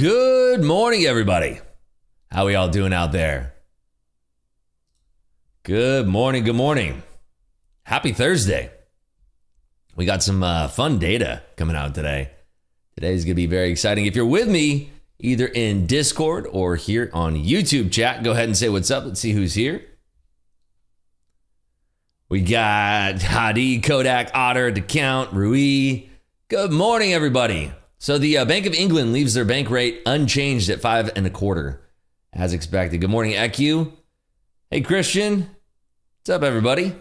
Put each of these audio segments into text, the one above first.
Good morning, everybody. How are y'all doing out there? Good morning, good morning. Happy Thursday. We got some fun data coming out today. Today's going to be very exciting. If you're with me, either in Discord or here on YouTube chat, go ahead and say what's up. Let's see who's here. We got Hadi, Kodak, Otter, DeCount, Rui. Good morning, everybody. So the Bank of England leaves their bank rate unchanged at 5.25, as expected. Good morning, EQ. Hey, Christian. What's up, everybody?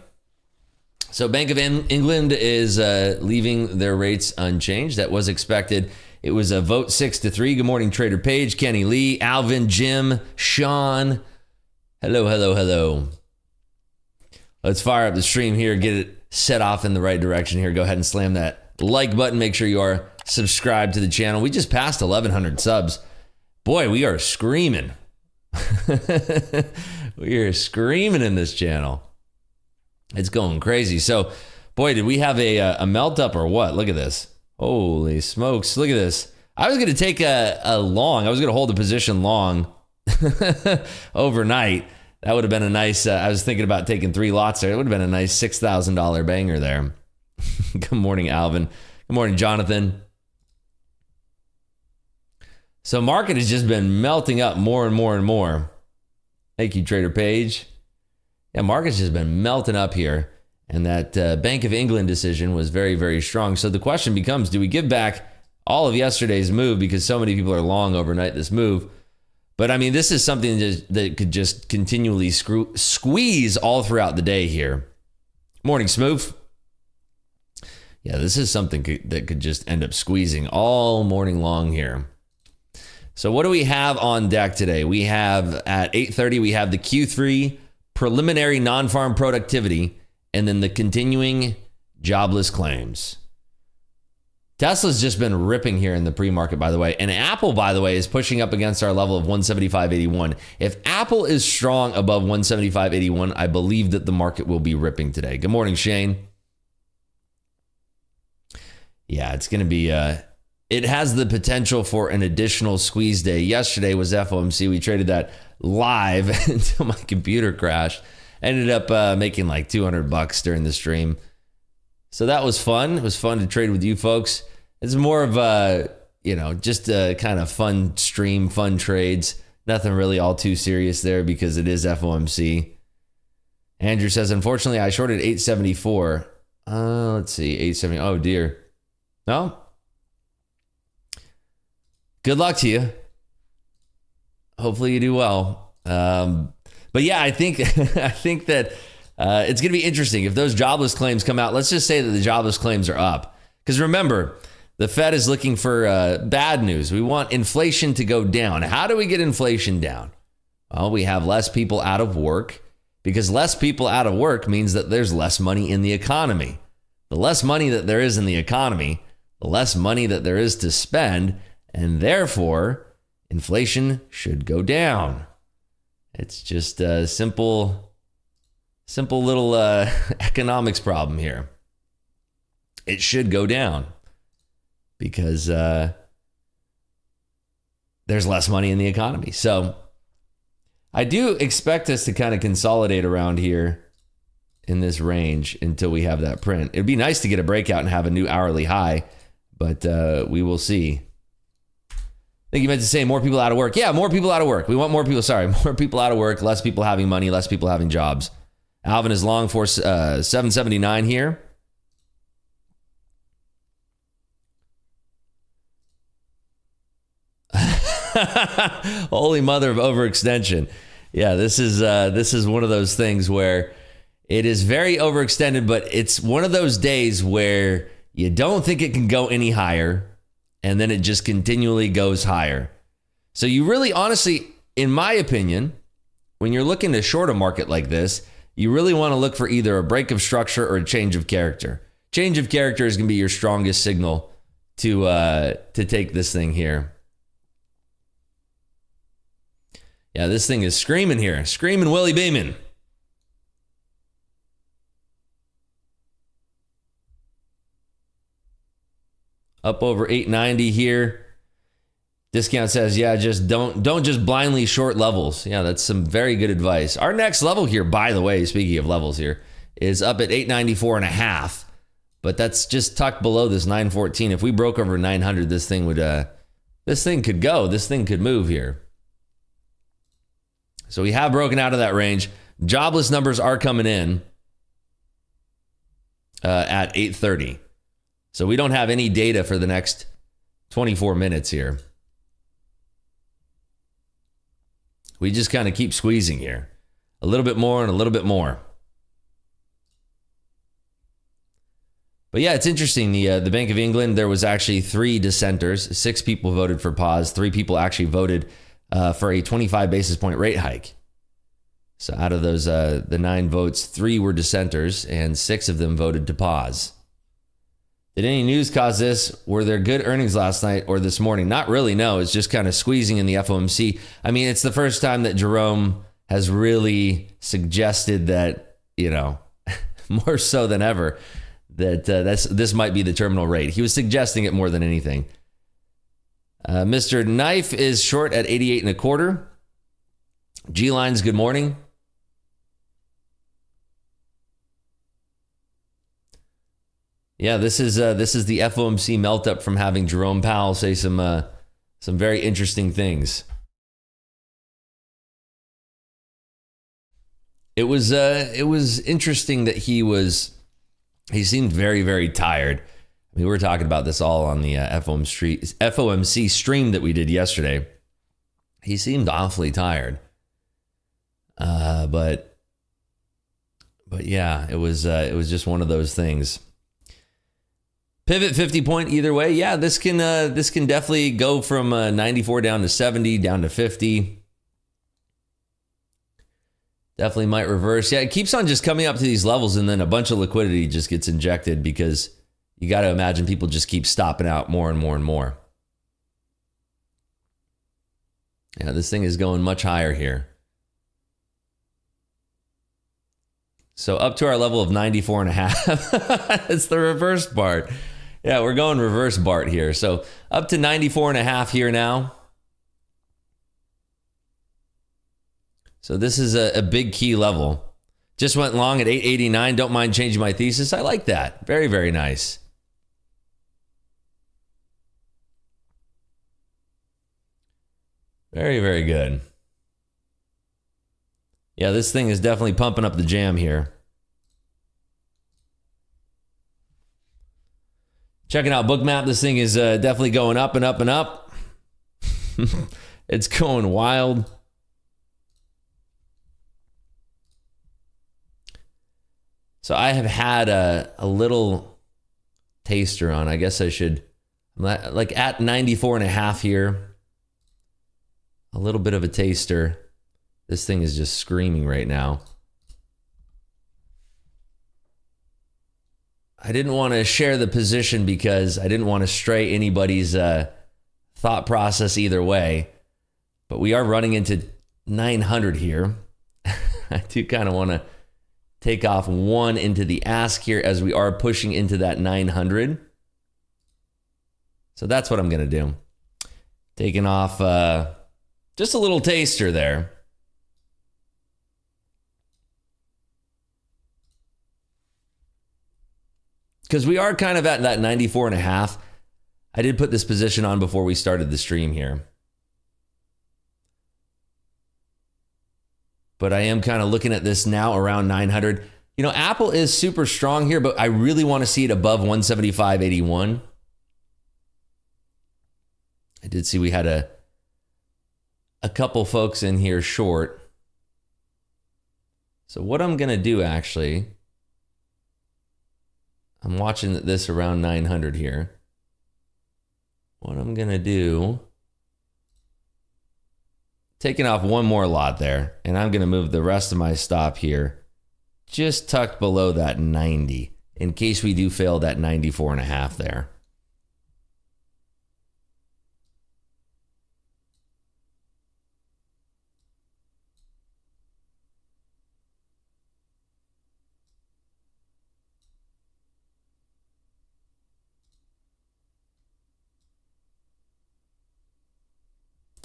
So Bank of England is leaving their rates unchanged. That was expected. It was a vote 6-3. Good morning, Trader Page, Kenny Lee, Alvin, Jim, Sean. Hello, hello, hello. Let's fire up the stream here, get it set off in the right direction here. Go ahead and slam that like button. Make sure you are subscribed to the channel. We just passed 1,100 subs. Boy, we are screaming. We are screaming in this channel. It's going crazy. So, boy, did we have a melt up or what? Look at this. Holy smokes. Look at this. I was going to take a long. I was going to hold a position long overnight. That would have been a nice, I was thinking about taking 3 lots there. It would have been a nice $6,000 banger there. Good morning, Alvin. Good morning, Jonathan. So market has just been melting up more and more and more. Thank you, Trader Page. Yeah, market's just been melting up here. And that Bank of England decision was very, very strong. So the question becomes, do we give back all of yesterday's move because so many people are long overnight this move? But I mean, this is something that could just continually squeeze all throughout the day here. Morning, Smoof. Yeah, this is something that could just end up squeezing all morning long here. So what do we have on deck today? We have at 8:30, we have the Q3 preliminary non-farm productivity and then the continuing jobless claims. Tesla's just been ripping here in the pre-market, by the way. And Apple, by the way, is pushing up against our level of 175.81. If Apple is strong above 175.81, I believe that the market will be ripping today. Good morning, Shane. Yeah, it's going to be, it has the potential for an additional squeeze day. Yesterday was FOMC. We traded that live until my computer crashed. Ended up making like $200 during the stream. So that was fun. It was fun to trade with you folks. It's more of a, just a kind of fun stream, fun trades. Nothing really all too serious there because it is FOMC. Andrew says, unfortunately, I shorted 874. Let's see, 870. Oh, dear. No? Good luck to you. Hopefully you do well. But yeah, I think that it's going to be interesting if those jobless claims come out. Let's just say that the jobless claims are up. Because remember, the Fed is looking for bad news. We want inflation to go down. How do we get inflation down? Well, we have less people out of work because less people out of work means that there's less money in the economy. The less money that there is in the economy, the less money that there is to spend, and therefore, inflation should go down. It's just a simple little economics problem here. It should go down because there's less money in the economy. So I do expect us to kind of consolidate around here in this range until we have that print. It'd be nice to get a breakout and have a new hourly high, but we will see. I think you meant to say more people out of work. Yeah, more people out of work. We want more people. Sorry, more people out of work, less people having money, less people having jobs. Alvin is long for 779 here. Holy mother of overextension. Yeah, this is one of those things where it is very overextended, but it's one of those days where you don't think it can go any higher, and then it just continually goes higher. So you really, honestly, in my opinion, when you're looking to short a market like this, you really want to look for either a break of structure or a change of character. Change of character is going to be your strongest signal to take this thing here. Yeah, this thing is screaming here. Screaming Willie Beeman. Up over 890 here. Discount says, yeah, just don't just blindly short levels. Yeah, that's some very good advice. Our next level here, by the way, speaking of levels here, is up at 894.5, but that's just tucked below this 914. If we broke over 900, this thing could go. This thing could move here. So we have broken out of that range. Jobless numbers are coming in at 8:30. So we don't have any data for the next 24 minutes here. We just kind of keep squeezing here. A little bit more and a little bit more. But yeah, it's interesting. The Bank of England, there was actually 3 dissenters. 6 people voted for pause. 3 people actually voted for a 25 basis point rate hike. So out of those, the 9 votes, 3 were dissenters and 6 of them voted to pause. Did any news cause this? Were there good earnings last night or this morning? Not really, no. It's just kind of squeezing in the FOMC. I mean, it's the first time that Jerome has really suggested that, more so than ever, that this might be the terminal rate. He was suggesting it more than anything. Mr. Knife is short at 88.25. G-Lines, good morning. Yeah, this is the FOMC melt up from having Jerome Powell say some very interesting things. It was interesting that he seemed very, very tired. I mean, we were talking about this all on the FOMC stream that we did yesterday. He seemed awfully tired. But yeah, it was just one of those things. Pivot 50 point either way. Yeah, this can definitely go from 94 down to 70, down to 50. Definitely might reverse. Yeah, it keeps on just coming up to these levels and then a bunch of liquidity just gets injected because you got to imagine people just keep stopping out more and more and more. Yeah, this thing is going much higher here. So up to our level of 94.5. It's the reverse Bart. Yeah, we're going reverse Bart here. So up to 94.5 here now. So this is a big key level. Just went long at 889. Don't mind changing my thesis. I like that. Very, very nice. Very, very good. Yeah, this thing is definitely pumping up the jam here. Checking out Bookmap. This thing is definitely going up and up and up. It's going wild. So I have had a little taster on. I guess I should, like at 94.5 here. A little bit of a taster. This thing is just screaming right now. I didn't want to share the position because I didn't want to stray anybody's thought process either way. But we are running into 900 here. I do kind of want to take off one into the ask here as we are pushing into that 900. So that's what I'm going to do. Taking off just a little taster there. Because we are kind of at that 94.5. I did put this position on before we started the stream here. But I am kind of looking at this now around 900. Apple is super strong here, but I really want to see it above 175.81. I did see we had a couple folks in here short. So what I'm going to do actually, I'm watching this around 900 here. What I'm going to do, taking off one more lot there, and I'm going to move the rest of my stop here just tucked below that 90 in case we do fail that 94.5 there.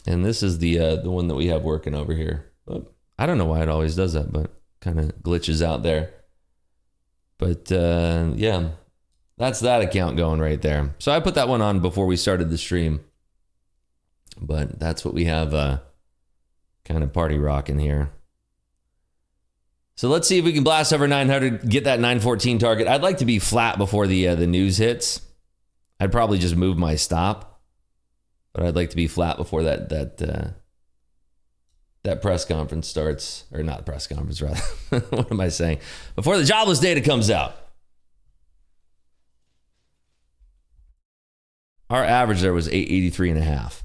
And this is the one that we have working over here. I don't know why it always does that, but kind of glitches out there. But yeah, that's that account going right there. So I put that one on before we started the stream. But that's what we have kind of party rocking here. So let's see if we can blast over 900, get that 914 target. I'd like to be flat before the news hits. I'd probably just move my stop, but I'd like to be flat before that press conference starts, or not press conference rather. What am I saying? Before the jobless data comes out. Our average there was 883.5.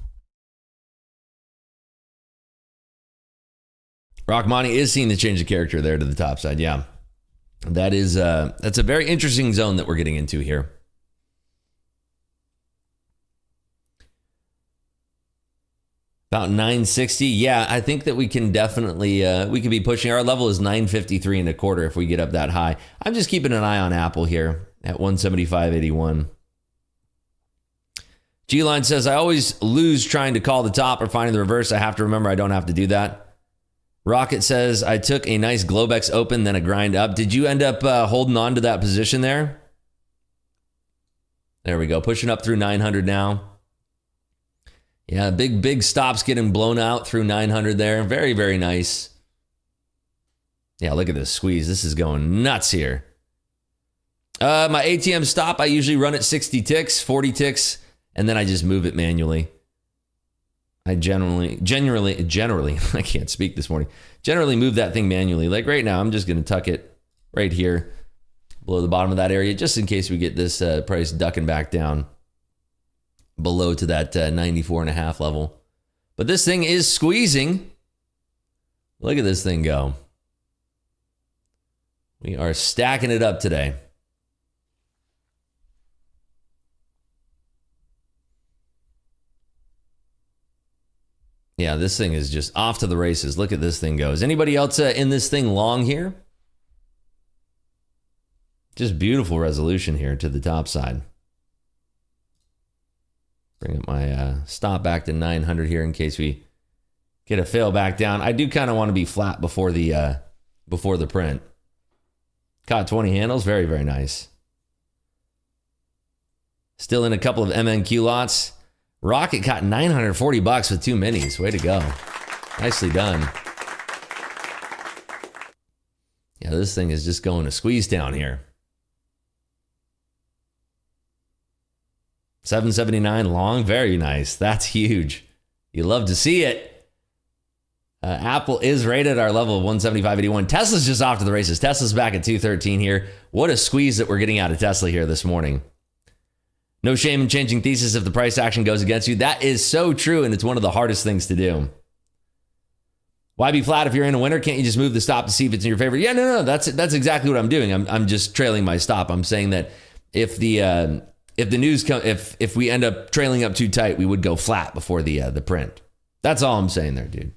Rockmani is seeing the change of character there to the top side. Yeah, that's a very interesting zone that we're getting into here. About 960. Yeah, I think that we can definitely, we could be pushing. Our level is 953.25 if we get up that high. I'm just keeping an eye on Apple here at 175.81. G-Line says, I always lose trying to call the top or finding the reverse. I have to remember I don't have to do that. Rocket says, I took a nice Globex open, then a grind up. Did you end up holding on to that position there? There we go. Pushing up through 900 now. Yeah, big stops getting blown out through 900 there. Very, very nice. Yeah, look at this squeeze. This is going nuts here. My ATM stop, I usually run at 60 ticks, 40 ticks, and then I just move it manually. I generally, I can't speak this morning. Generally move that thing manually. Like right now, I'm just going to tuck it right here below the bottom of that area, just in case we get this price ducking back down below to that 94.5 level. But this thing is squeezing. Look at this thing go. We are stacking it up today. Yeah, this thing is just off to the races. Look at this thing go. Is anybody else in this thing long here? Just beautiful resolution here to the top side. Bring up my stop back to 900 here in case we get a fail back down. I do kind of want to be flat before the print. Caught 20 handles. Very, very nice. Still in a couple of MNQ lots. Rocket caught $940 with 2 minis. Way to go. Nicely done. Yeah, this thing is just going to squeeze down here. 779 long. Very nice. That's huge. You love to see it. Apple is rated our level of 175.81. Tesla's just off to the races. Tesla's back at 213 here. What a squeeze that we're getting out of Tesla here this morning. No shame in changing thesis if the price action goes against you. That is so true, and it's one of the hardest things to do. Why be flat if you're in a winner? Can't you just move the stop to see if it's in your favor? Yeah, no, that's exactly what I'm doing. I'm just trailing my stop. I'm saying that if the news if we end up trailing up too tight, we would go flat before the print. That's all I'm saying there, dude.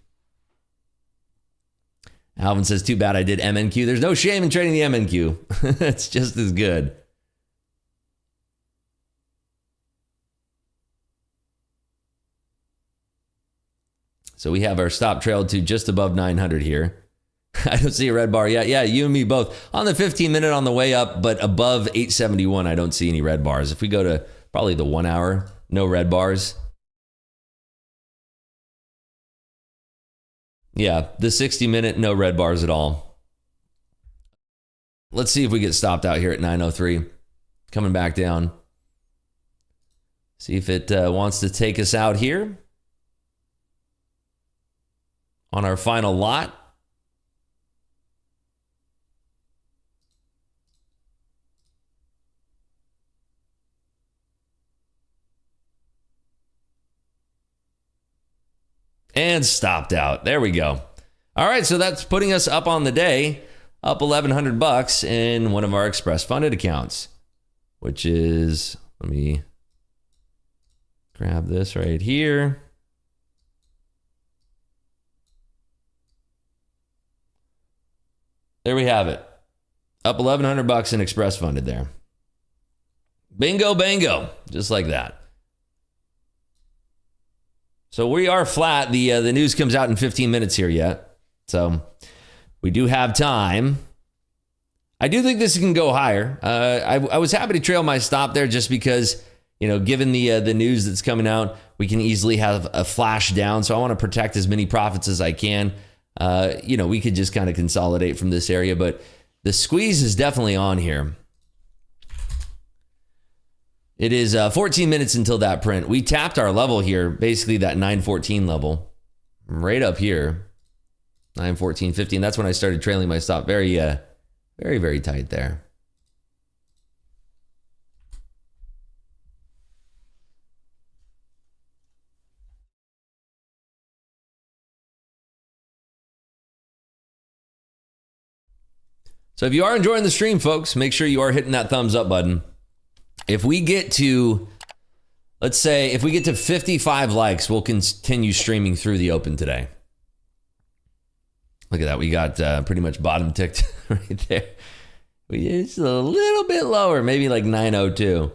Alvin says, too bad I did MNQ. There's no shame in trading the MNQ. It's just as good. So we have our stop trailed to just above 900 here. I don't see a red bar yet. Yeah, you and me both. On the 15-minute on the way up, but above 871, I don't see any red bars. If we go to probably the 1 hour, no red bars. Yeah, the 60-minute, no red bars at all. Let's see if we get stopped out here at 903. Coming back down. See if it wants to take us out here. On our final lot. And stopped out. There we go. All right, so that's putting us up on the day, up $1,100 in one of our express funded accounts, which is, let me grab this right here. There we have it. Up $1,100 in express funded there. Bingo, bango. Just like that. So we are flat. The news comes out in 15 minutes here yet. So we do have time. I do think this can go higher. I was happy to trail my stop there just because, given the news that's coming out, we can easily have a flash down. So I want to protect as many profits as I can. We could just kind of consolidate from this area, but the squeeze is definitely on here. It is 14 minutes until that print. We tapped our level here, basically that 914 level, right up here, 914.50. And that's when I started trailing my stop. Very, very tight there. So if you are enjoying the stream, folks, make sure you are hitting that thumbs up button. If we get to, let's say, if we get to 55 likes, we'll continue streaming through the open today. Look at that. We got pretty much bottom ticked right there. It's a little bit lower, maybe like 902.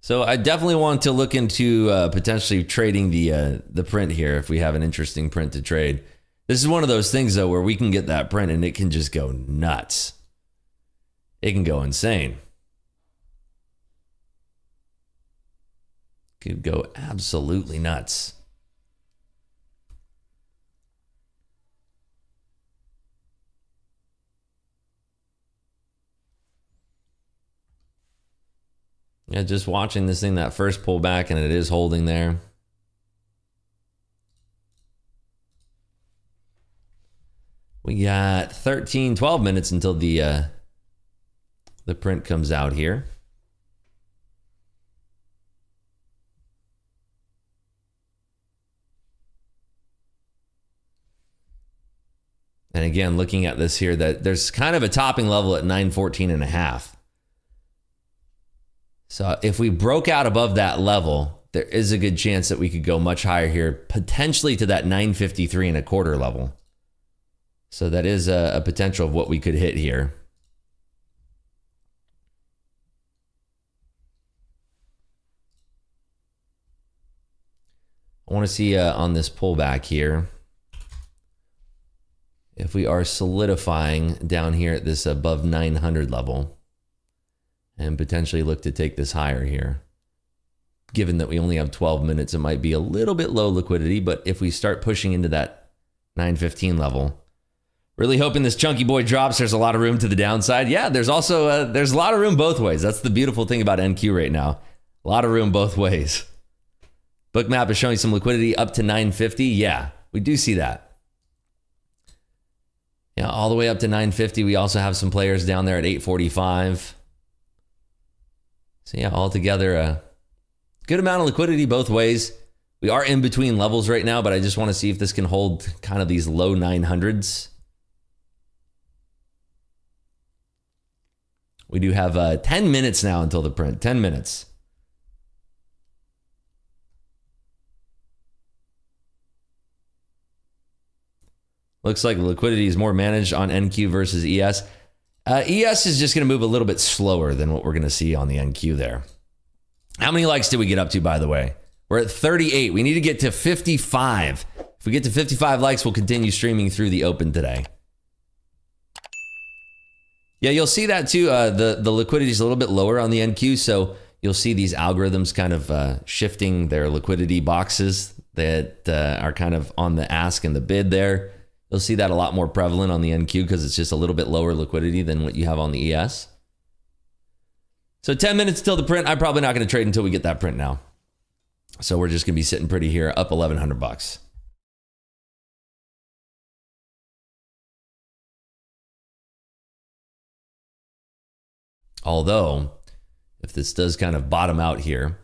So I definitely want to look into potentially trading the print here if we have an interesting print to trade. This is one of those things, though, where we can get that print and it can just go nuts. It can go insane. Could go absolutely nuts. Yeah, just watching this thing, that first pullback, and it is holding there. We got 12 minutes until the print comes out here. And again, looking at this here, that there's kind of a topping level at 914.5. So if we broke out above that level, there is a good chance that we could go much higher here, potentially to that 953.25 level. So that is a potential of what we could hit here. I want to see on this pullback here, if we are solidifying down here at this above 900 level. And potentially look to take this higher here. Given that we only have 12 minutes, it might be a little bit low liquidity, but if we start pushing into that 915 level, really hoping this chunky boy drops. There's a lot of room to the downside. Yeah, there's also there's a lot of room both ways. That's the beautiful thing about NQ right now. A lot of room both ways. Bookmap is showing some liquidity up to 950. Yeah, we do see that. Yeah, all the way up to 950. We also have some players down there at 845. So yeah, altogether a good amount of liquidity both ways. We are in between levels right now, but I just want to see if this can hold kind of these low 900s. We do have 10 minutes now until the print. 10 minutes. Looks like liquidity is more managed on NQ versus ES. ES is just going to move a little bit slower than what we're going to see on the NQ there. How many likes did we get up to, by the way? We're at 38. We need to get to 55. If we get to 55 likes, we'll continue streaming through the open today. Yeah, you'll see that too. The liquidity is a little bit lower on the NQ, so you'll see these algorithms kind of shifting their liquidity boxes that are kind of on the ask and the bid there. You'll see that a lot more prevalent on the NQ because it's just a little bit lower liquidity than what you have on the ES. So 10 minutes till the print. I'm probably not going to trade until we get that print now. So we're just going to be sitting pretty here, up $1,100. Although, if this does kind of bottom out here,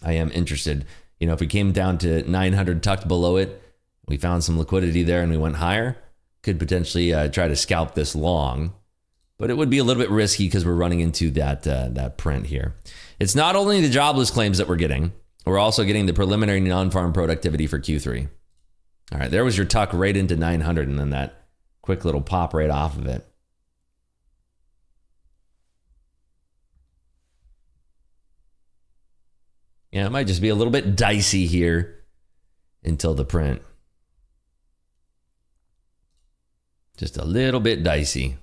I am interested. You know, if we came down to 900 tucked below it, we found some liquidity there and we went higher, could potentially try to scalp this long, but it would be a little bit risky because we're running into that print here. It's not only the jobless claims that we're getting, we're also getting the preliminary non-farm productivity for Q3. All right, there was your tuck right into 900 and then that Quick little pop right off of it. Yeah, it might just be a little bit dicey here until the print. Just a little bit dicey.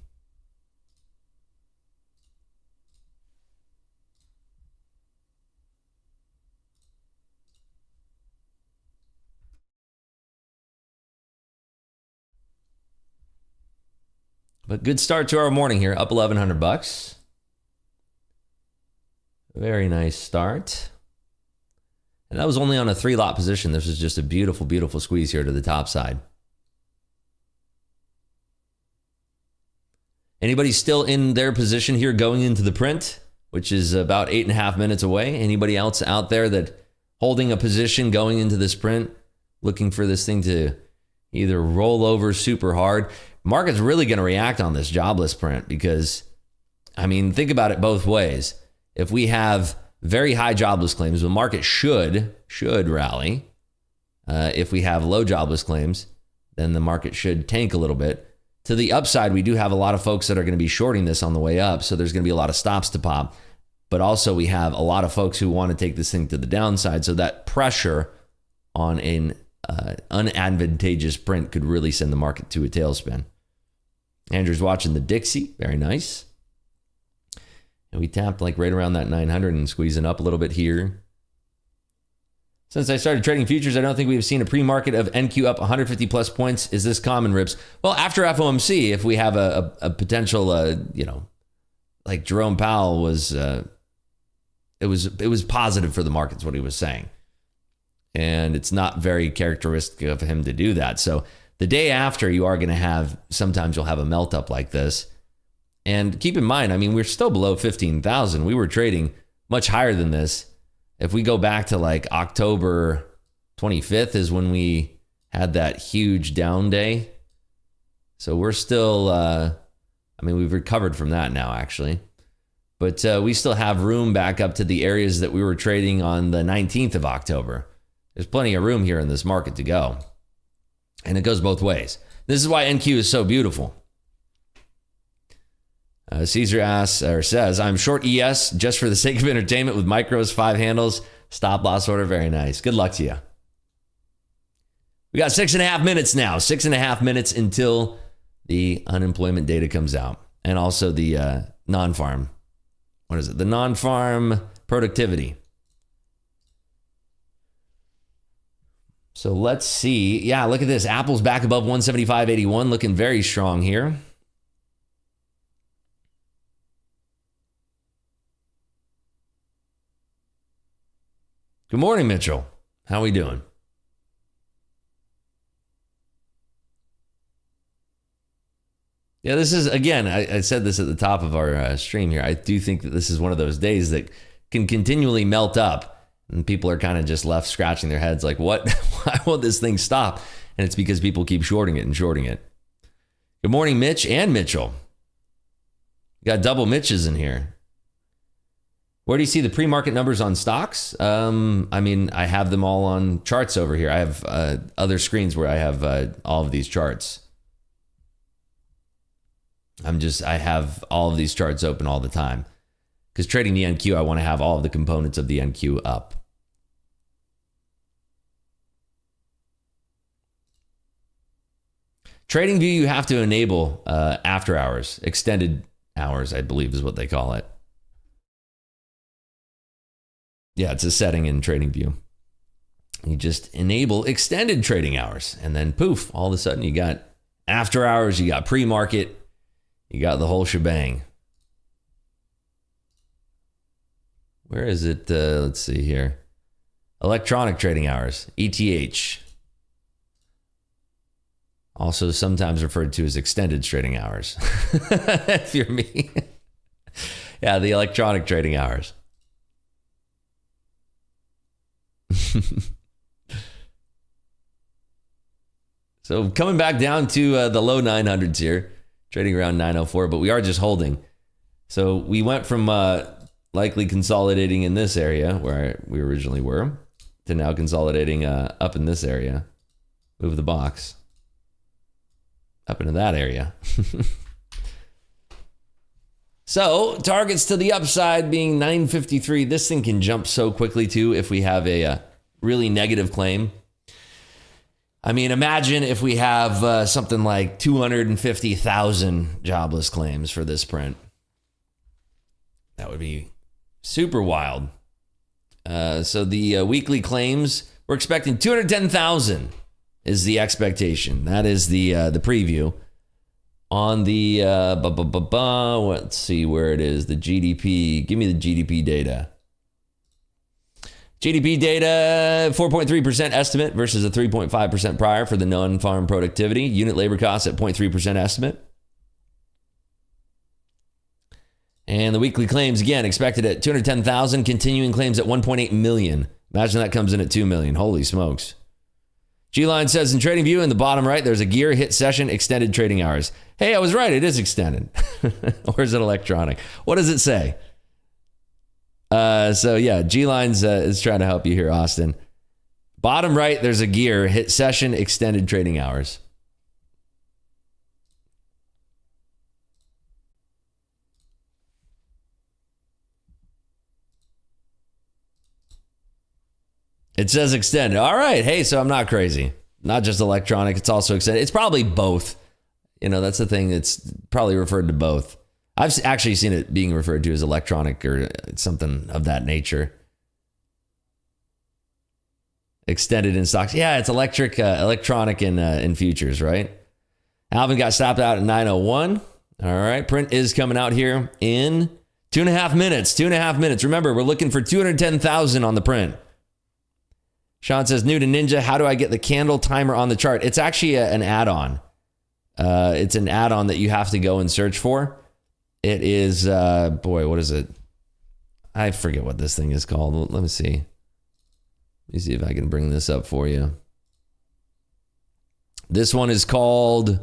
But good start to our morning here, up $1,100. Very nice start. And that was only on a 3-lot position. This was just a beautiful, beautiful squeeze here to the top side. Anybody still in their position here going into the print, which is about 8.5 minutes away? Anybody else out there that holding a position going into this print, looking for this thing to either roll over super hard? Market's really going to react on this jobless print because, I mean, think about it both ways. If we have very high jobless claims, the market should rally. If we have low jobless claims, then the market should tank a little bit. To the upside, we do have a lot of folks that are going to be shorting this on the way up, so there's going to be a lot of stops to pop. But also we have a lot of folks who want to take this thing to the downside, so that pressure on an unadvantageous print could really send the market to a tailspin. Andrew's watching the Dixie. Very nice. And we tapped like right around that 900 and squeezing up a little bit here. Since I started trading futures, I don't think we've seen a pre-market of NQ up 150 plus points. Is this common, Rips? Well, after FOMC, if we have a potential, like Jerome Powell was, it was positive for the markets, what he was saying. And it's not very characteristic of him to do that. So the day after, you are going to have, sometimes you'll have a melt up like this. And keep in mind, I mean, we're still below 15,000. We were trading much higher than this. If we go back to like October 25th is when we had that huge down day. So we're still, we've recovered from that now actually. But we still have room back up to the areas that we were trading on the 19th of October. There's plenty of room here in this market to go. And it goes both ways. This is why NQ is so beautiful. Caesar asks or says, I'm short ES just for the sake of entertainment with micros, 5 handles, stop loss order. Very nice. Good luck to you. We got 6.5 minutes now. 6.5 minutes until the unemployment data comes out. And also the non-farm. What is it? The non-farm productivity. So let's see. Yeah, look at this. Apple's back above 175.81, looking very strong here. Good morning, Mitchell. How we doing? Yeah, this is, again, I said this at the top of our stream here. I do think that this is one of those days that can continually melt up and people are kind of just left scratching their heads like, what? Why won't this thing stop? And it's because people keep shorting it and shorting it. Good morning, Mitch and Mitchell. We got double Mitches in here. Where do you see the pre-market numbers on stocks? I have them all on charts over here. I have other screens where I have all of these charts. I have all of these charts open all the time. Because trading the NQ, I want to have all of the components of the NQ up. TradingView, you have to enable after hours, extended hours, I believe is what they call it. Yeah, it's a setting in TradingView. You just enable extended trading hours and then poof, all of a sudden you got after hours, you got pre-market, you got the whole shebang. Where is it? Let's see here. Electronic trading hours, ETH. Also sometimes referred to as extended trading hours. If you're me. Yeah, the electronic trading hours. So coming back down to the low 900s here, trading around 904, but we are just holding. So we went from likely consolidating in this area where we originally were to now consolidating up in this area. Move the box. up into that area. So targets to the upside being 953. This thing can jump so quickly too if we have a really negative claim. I mean, imagine if we have something like 250,000 jobless claims for this print. That would be super wild. So the weekly claims, we're expecting 210,000 is the expectation. That is the preview. On the, let's see where it is, the GDP. Give me the GDP data. GDP data, 4.3% estimate versus a 3.5% prior for the non-farm productivity. Unit labor costs at 0.3% estimate. And the weekly claims, again, expected at 210,000. Continuing claims at 1.8 million. Imagine that comes in at 2 million. Holy smokes. G-Line says in TradingView in the bottom right, there's a gear hit session, extended trading hours. Hey, I was right. It is extended. Or is it electronic? What does it say? So yeah, G-Lines is trying to help you here, Austin. Bottom right, there's a gear hit session, extended trading hours. It says extended. All right. Hey, so I'm not crazy. Not just electronic. It's also extended. It's probably both. You know, that's the thing. It's probably referred to both. I've actually seen it being referred to as electronic or something of that nature. Extended in stocks. Yeah, it's electronic in futures, right? Alvin got stopped out at 9:01. All right. Print is coming out here in 2.5 minutes. 2.5 minutes. Remember, we're looking for 210,000 on the print. Sean says, new to Ninja, how do I get the candle timer on the chart? It's actually an add-on. It's an add-on that you have to go and search for. It is, what is it? I forget what this thing is called. Let me see. Let me see if I can bring this up for you. This one is called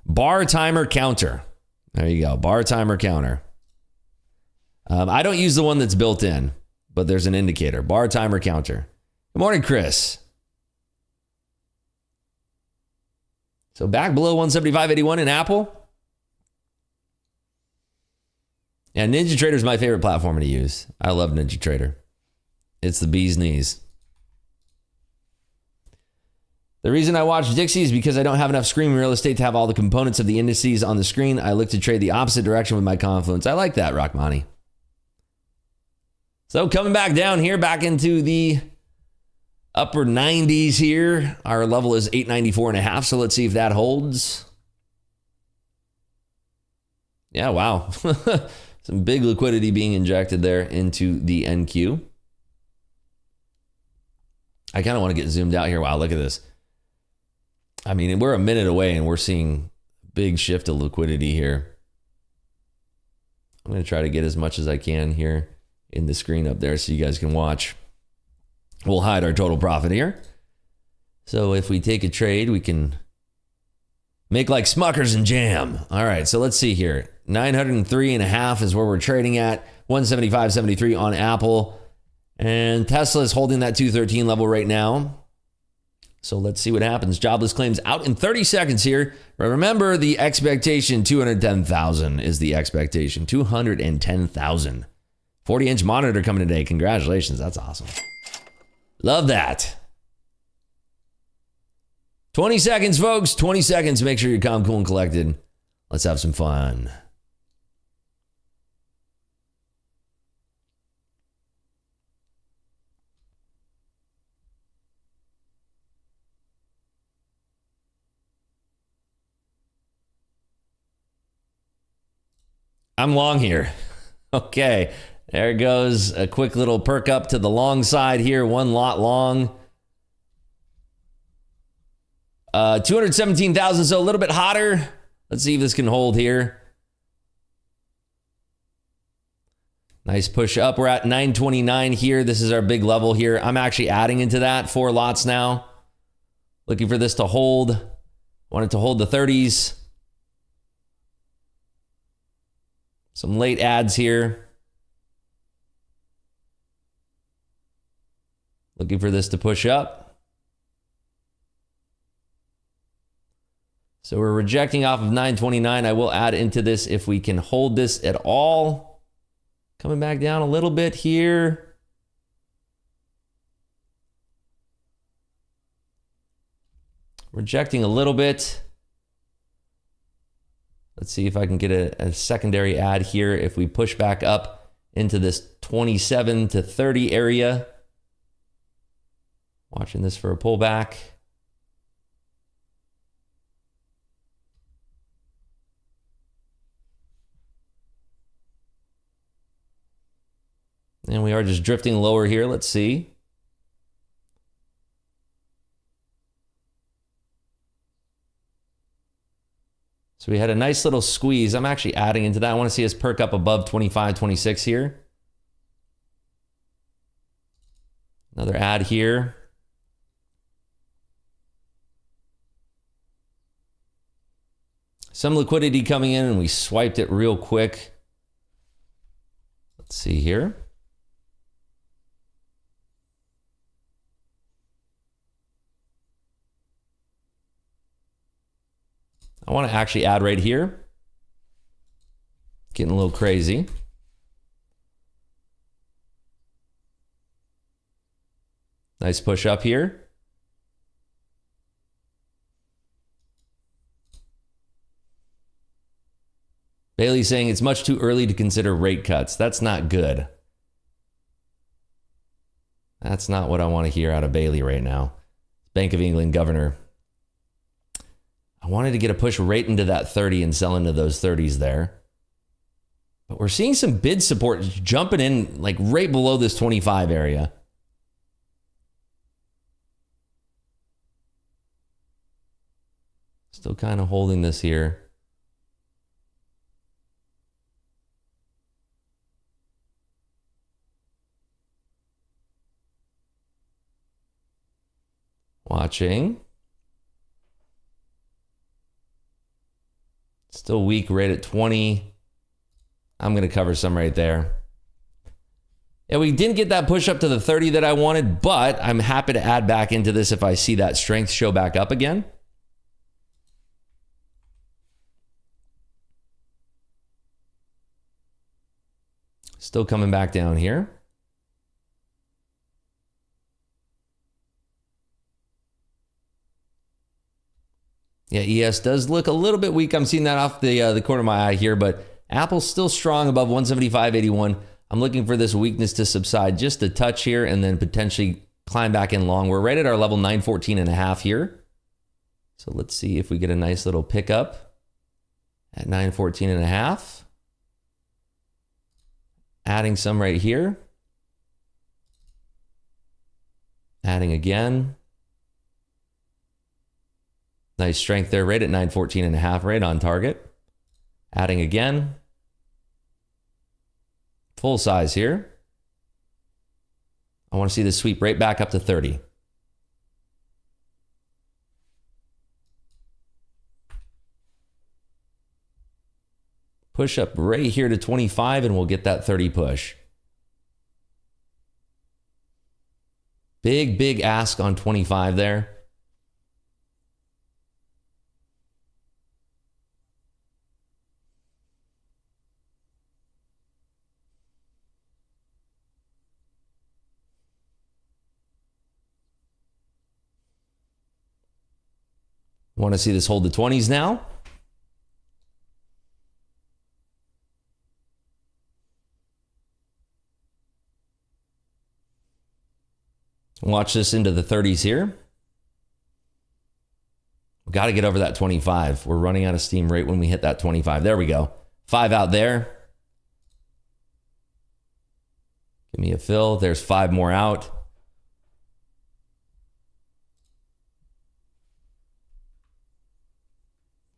Bar Timer Counter. There you go, Bar Timer Counter. I don't use the one that's built in, but there's an indicator. Bar Timer Counter. Good morning, Chris. So back below 175.81 in Apple. Yeah, Ninja Trader is my favorite platform to use. I love Ninja Trader. It's the bee's knees. The reason I watch Dixie is because I don't have enough screen real estate to have all the components of the indices on the screen. I look to trade the opposite direction with my Confluence. I like that, Rockmani. So coming back down here, back into the upper 90s here. Our level is 894.5, so let's see if that holds. Yeah, wow. Some big liquidity being injected there into the NQ. I kind of want to get zoomed out here. Wow, look at this. I mean, we're a minute away and we're seeing big shift of liquidity here. I'm going to try to get as much as I can here in the screen up there so you guys can watch. We'll hide our total profit here. So if we take a trade, we can make like Smuckers and jam. All right, so let's see here. 903.5 is where we're trading at. 175.73 on Apple. And Tesla is holding that 213 level right now. So let's see what happens. Jobless claims out in 30 seconds here. But remember, the expectation, 210,000 is the expectation. 210,000. 40-inch monitor coming today. Congratulations. That's awesome. Love that. 20 seconds, folks. 20 seconds. Make sure you're calm, cool, and collected. Let's have some fun. I'm long here. Okay. There goes a quick little perk up to the long side here. One lot long. 217,000, so a little bit hotter. Let's see if this can hold here. Nice push up. We're at 929 here. This is our big level here. I'm actually adding into that 4 lots now. Looking for this to hold. Want it to hold the 30s. Some late adds here. Looking for this to push up. So we're rejecting off of 929. I will add into this if we can hold this at all. Coming back down a little bit here. Rejecting a little bit. Let's see if I can get a secondary add here. If we push back up into this 27 to 30 area. Watching this for a pullback. And we are just drifting lower here. Let's see. So we had a nice little squeeze. I'm actually adding into that. I want to see us perk up above 25, 26 here. Another add here. Some liquidity coming in and we swiped it real quick. Let's see here. I want to actually add right here. Getting a little crazy. Nice push up here. Bailey's saying it's much too early to consider rate cuts. That's not good. That's not what I want to hear out of Bailey right now. Bank of England governor. I wanted to get a push right into that 30 and sell into those 30s there. But we're seeing some bid support jumping in like right below this 25 area. Still kind of holding this here. Watching. Still weak right at 20. I'm going to cover some right there. And we didn't get that push up to the 30 that I wanted, but I'm happy to add back into this if I see that strength show back up again. Still coming back down here. Yeah, ES does look a little bit weak. I'm seeing that off the corner of my eye here, but Apple's still strong above 175.81. I'm looking for this weakness to subside just a touch here and then potentially climb back in long. We're right at our level 914.5 here. So let's see if we get a nice little pickup at 914.5. Adding some right here. Adding again. Nice strength there, right at 914.5, right on target. Adding again. Full size here. I want to see this sweep right back up to 30. Push up right here to 25 and we'll get that 30 push. Big, big ask on 25 there. Want to see this hold the 20s now? Watch this into the 30s here. We've got to get over that 25. We're running out of steam right when we hit that 25. There we go. 5 out there. Give me a fill. There's 5 more out.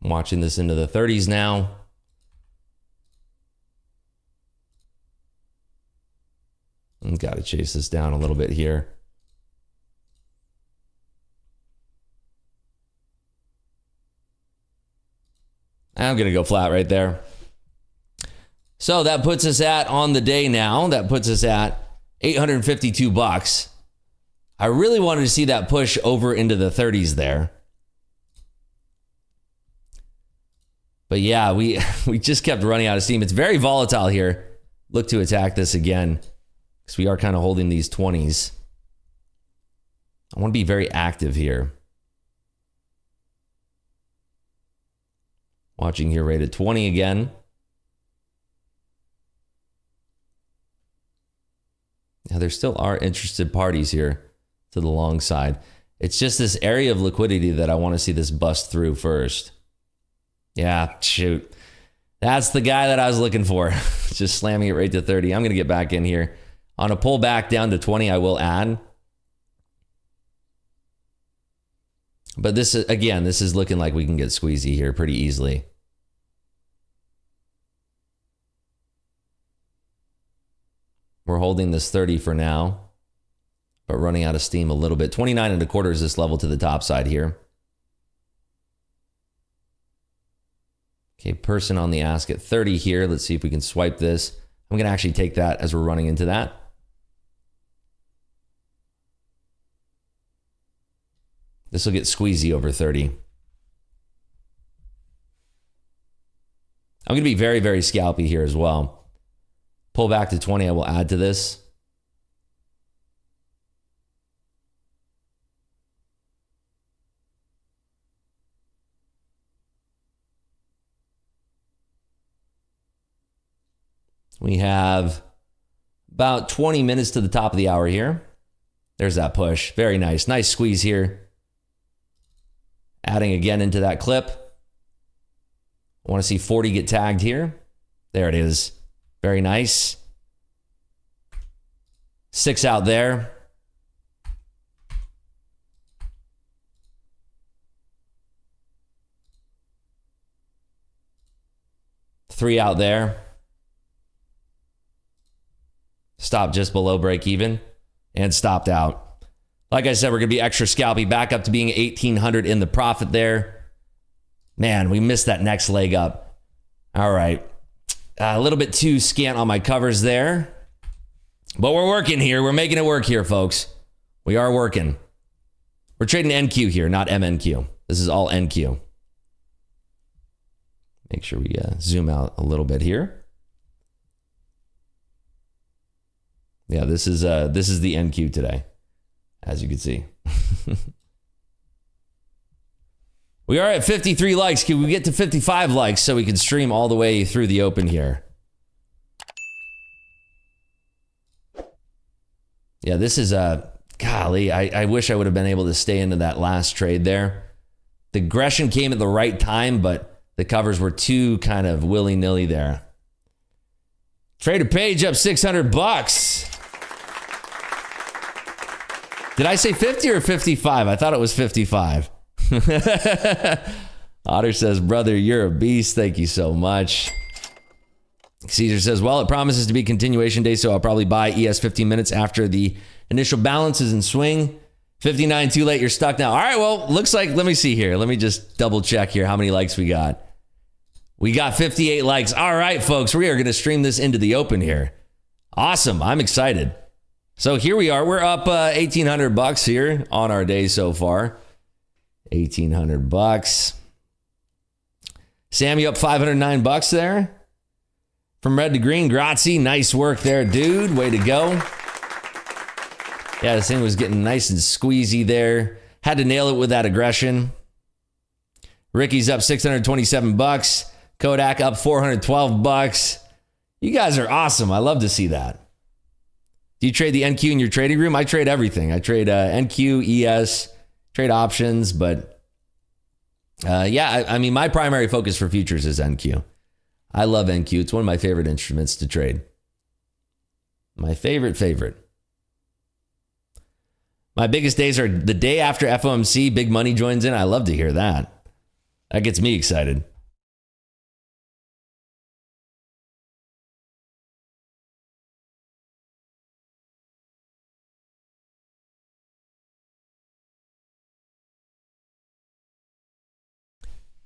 I'm watching this into the 30s now. I've got to chase this down a little bit here. I'm going to go flat right there. So that puts us at, on the day now, that puts us at $852. I really wanted to see that push over into the 30s there. But yeah, we just kept running out of steam. It's very volatile here. Look to attack this again because we are kind of holding these 20s. I want to be very active here. Watching here right at 20 again. Now, there still are interested parties here to the long side. It's just this area of liquidity that I want to see this bust through first. Yeah, shoot. That's the guy that I was looking for. Just slamming it right to 30. I'm going to get back in here. On a pullback down to 20, I will add. But this is, again, this is looking like we can get squeezy here pretty easily. We're holding this 30 for now, but running out of steam a little bit. 29.25 is this level to the top side here. Okay, person on the ask at 30 here. Let's see if we can swipe this. I'm going to actually take that as we're running into that. This will get squeezy over 30. I'm going to be very, very scalpy here as well. Pull back to 20, I will add to this. We have about 20 minutes to the top of the hour here. There's that push. Very nice. Nice squeeze here. Adding again into that clip. I want to see 40 get tagged here. There it is. Very nice. 6 out there. Three out there. Stopped just below break even and stopped out. Like I said, we're going to be extra scalpy, back up to being 1,800 in the profit there. Man, we missed that next leg up. All right. A little bit too scant on my covers there. But we're working here. We're making it work here, folks. We are working. We're trading NQ here, not MNQ. This is all NQ. Make sure we zoom out a little bit here. Yeah, this is the NQ today, as you can see. We are at 53 likes. Can we get to 55 likes so we can stream all the way through the open here? Yeah, this is golly, I wish I would have been able to stay into that last trade there. The aggression came at the right time, but the covers were too kind of willy-nilly there. Trader Page up $600. Did I say 50 or 55? I thought it was 55. Otter says, brother, you're a beast. Thank you so much. Caesar says, well, it promises to be continuation day, so I'll probably buy ES 15 minutes after the initial balance is in swing. 59 too late. You're stuck now. All right, well, looks like, let me see here. Let me just double check here how many likes we got. We got 58 likes. All right, folks, we are going to stream this into the open here. Awesome. I'm excited. So here we are. We're up $1,800 here on our day so far. $1,800. Sam, you up $509 there? From red to green, Grazie. Nice work there, dude. Way to go. Yeah, this thing was getting nice and squeezy there. Had to nail it with that aggression. Ricky's up $627. Kodak up $412. You guys are awesome. I love to see that. Do you trade the NQ in your trading room? I trade everything. I trade NQ, ES, trade options, but yeah, I mean, my primary focus for futures is NQ. I love NQ. It's one of my favorite instruments to trade. My favorite. My biggest days are the day after FOMC, big money joins in. I love to hear that. That gets me excited.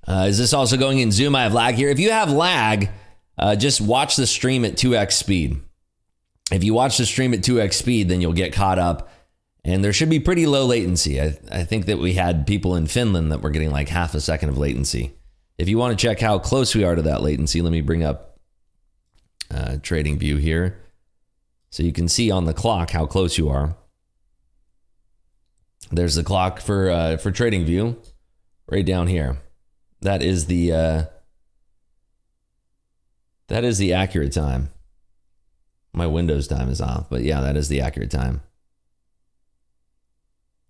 Is this also going in Zoom? I have lag here. If you have lag, just watch the stream at 2x speed. If you watch the stream at 2x speed, then you'll get caught up. And there should be pretty low latency. I think that we had people in Finland that were getting like half a second of latency. If you want to check how close we are to that latency, let me bring up Trading View here. So you can see on the clock how close you are. There's the clock for Trading View right down here. That is the accurate time. My Windows time is off, but yeah, that is the accurate time.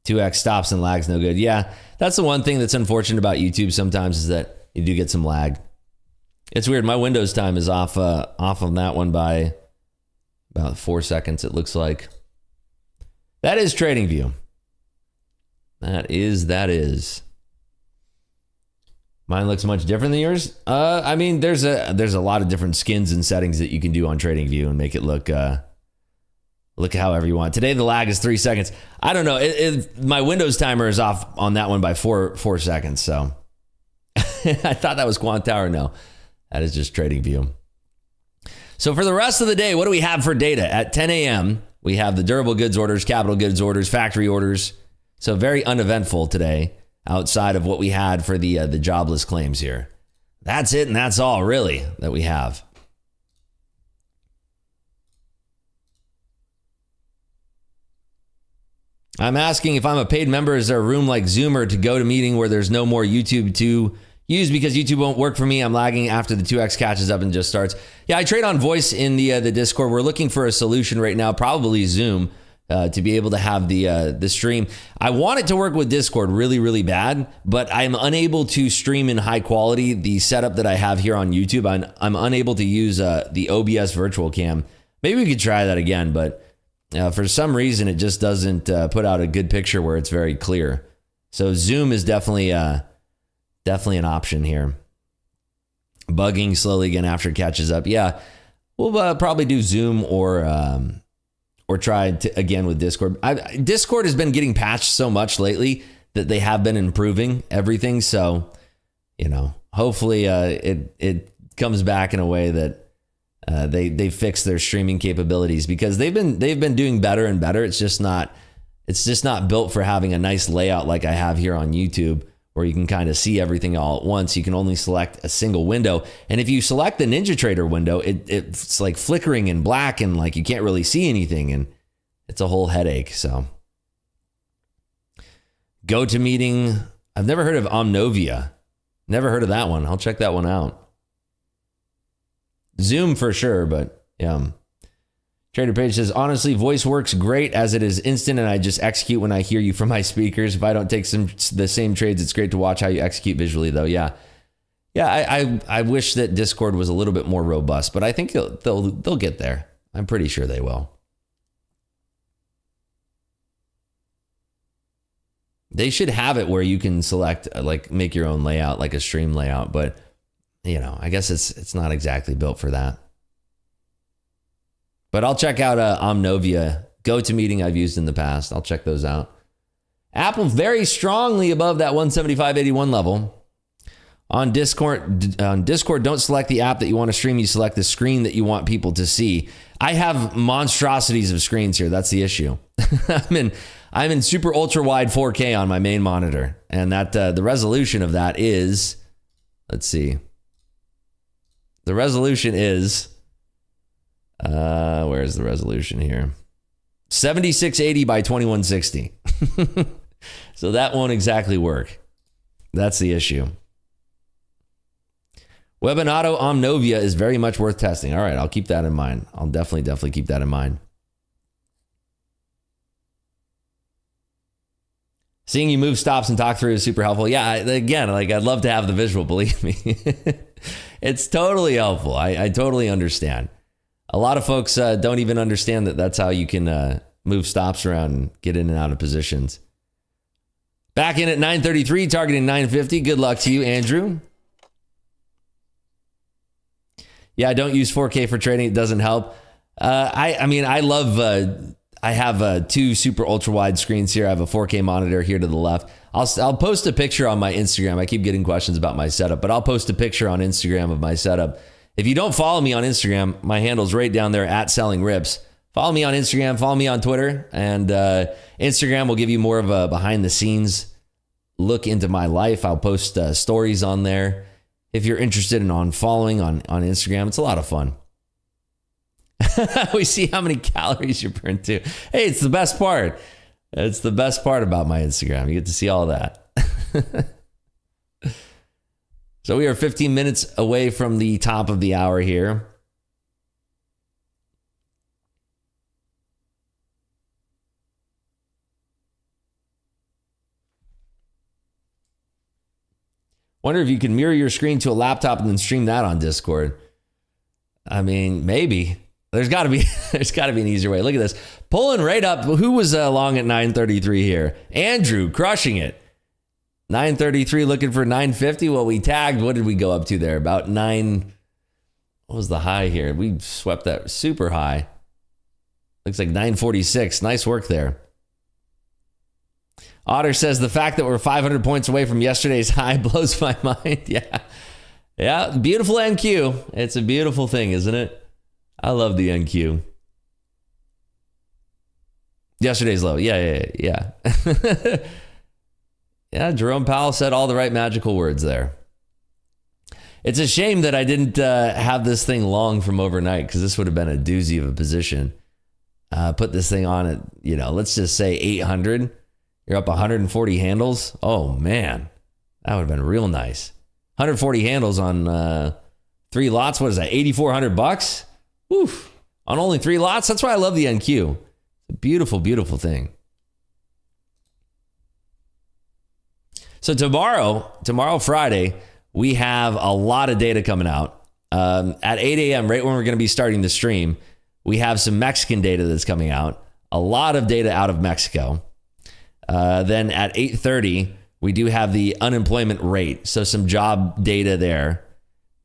2x stops and lags no good. Yeah, that's the one thing that's unfortunate about YouTube sometimes is that you do get some lag. It's weird. My Windows time is off on that one by about 4 seconds, it looks like. That is Trading View. That is. Mine looks much different than yours. I mean, there's a lot of different skins and settings that you can do on Trading View and make it look however you want. Today the lag is 3 seconds. I don't know. My Windows timer is off on that one by four seconds. So I thought that was Quant Tower. No, that is just Trading View. So for the rest of the day, what do we have for data? At 10 a.m., we have the durable goods orders, capital goods orders, factory orders. So very uneventful today outside of what we had for the jobless claims here. That's it, and that's all really that we have. I'm asking if I'm a paid member, is there a room like Zoom or to go to meeting where there's no more YouTube to use because YouTube won't work for me? I'm lagging after the 2x catches up and just starts. Yeah, I trade on voice in the Discord. We're looking for a solution right now, probably Zoom, to be able to have the stream. I want it to work with Discord really, really bad, but I'm unable to stream in high quality. The setup that I have here on YouTube, I'm unable to use the OBS virtual cam. Maybe we could try that again, but for some reason, it just doesn't put out a good picture where it's very clear. So Zoom is definitely an option here. Bugging slowly again after it catches up. Yeah, we'll probably do Zoom or try again with Discord. Discord has been getting patched so much lately that they have been improving everything. So, hopefully it comes back in a way that they fix their streaming capabilities, because they've been doing better and better. It's just not built for having a nice layout like I have here on YouTube, where you can kind of see everything all at once. You can only select a single window, and if you select the NinjaTrader window, it's like flickering in black and like you can't really see anything, and it's a whole headache. So GoToMeeting, I've never heard of Omnovia. Never heard of that one. I'll check that one out. Zoom for sure, but yeah. Trader Page says, honestly, voice works great as it is instant, and I just execute when I hear you from my speakers. If I don't take the same trades, it's great to watch how you execute visually, though. Yeah. I wish that Discord was a little bit more robust, but I think they'll get there. I'm pretty sure they will. They should have it where you can select, like, make your own layout, like a stream layout, but I guess it's not exactly built for that. But I'll check out Omnovia. GoToMeeting I've used in the past. I'll check those out. Apple very strongly above that 175.81 level. On Discord, don't select the app that you want to stream. You select the screen that you want people to see. I have monstrosities of screens here. That's the issue. I'm in super ultra wide 4K on my main monitor, and that the resolution of that is, let's see. The resolution is, where's the resolution here? 7680 by 2160. So that won't exactly work. That's the issue. Webinato Omnovia is very much worth testing. All right, I'll keep that in mind. I'll definitely keep that in mind. Seeing you move stops and talk through is super helpful. Yeah, again, I'd love to have the visual, believe me. It's totally helpful. I totally understand. A lot of folks don't even understand that that's how you can move stops around and get in and out of positions. Back in at 933, targeting 950. Good luck to you, Andrew. Yeah, I don't use 4K for trading. It doesn't help. I love... I have two super ultra wide screens here. I have a 4K monitor here to the left. I'll post a picture on my Instagram. I keep getting questions about my setup, but I'll post a picture on Instagram of my setup. If you don't follow me on Instagram, my handle's right down there at Selling Rips. Follow me on Instagram, follow me on Twitter, and Instagram will give you more of a behind the scenes look into my life. I'll post stories on there, if you're interested in following on Instagram. It's a lot of fun. We see how many calories you burn too. Hey, it's the best part. It's the best part about my Instagram. You get to see all that. So we are 15 minutes away from the top of the hour here. Wonder if you can mirror your screen to a laptop and then stream that on Discord. I mean, maybe. There's got to be an easier way. Look at this. Pulling right up. Who was long at 933 here? Andrew, crushing it. 933 looking for 950. Well, we tagged. What did we go up to there? About 9. What was the high here? We swept that super high. Looks like 946. Nice work there. Otter says the fact that we're 500 points away from yesterday's high blows my mind. Yeah. Beautiful NQ. It's a beautiful thing, isn't it? I love the NQ. Yesterday's low. Yeah. Yeah, Jerome Powell said all the right magical words there. It's a shame that I didn't have this thing long from overnight, because this would have been a doozy of a position. Put this thing on at, let's just say 800. You're up 140 handles. Oh, man. That would have been real nice. 140 handles on 3 lots. What is that? $8,400? Oof. On only 3 lots? That's why I love the NQ. It's a beautiful, beautiful thing. So tomorrow, Friday, we have a lot of data coming out. At 8 a.m., right when we're going to be starting the stream, we have some Mexican data that's coming out. A lot of data out of Mexico. Then at 8:30, we do have the unemployment rate. So some job data there.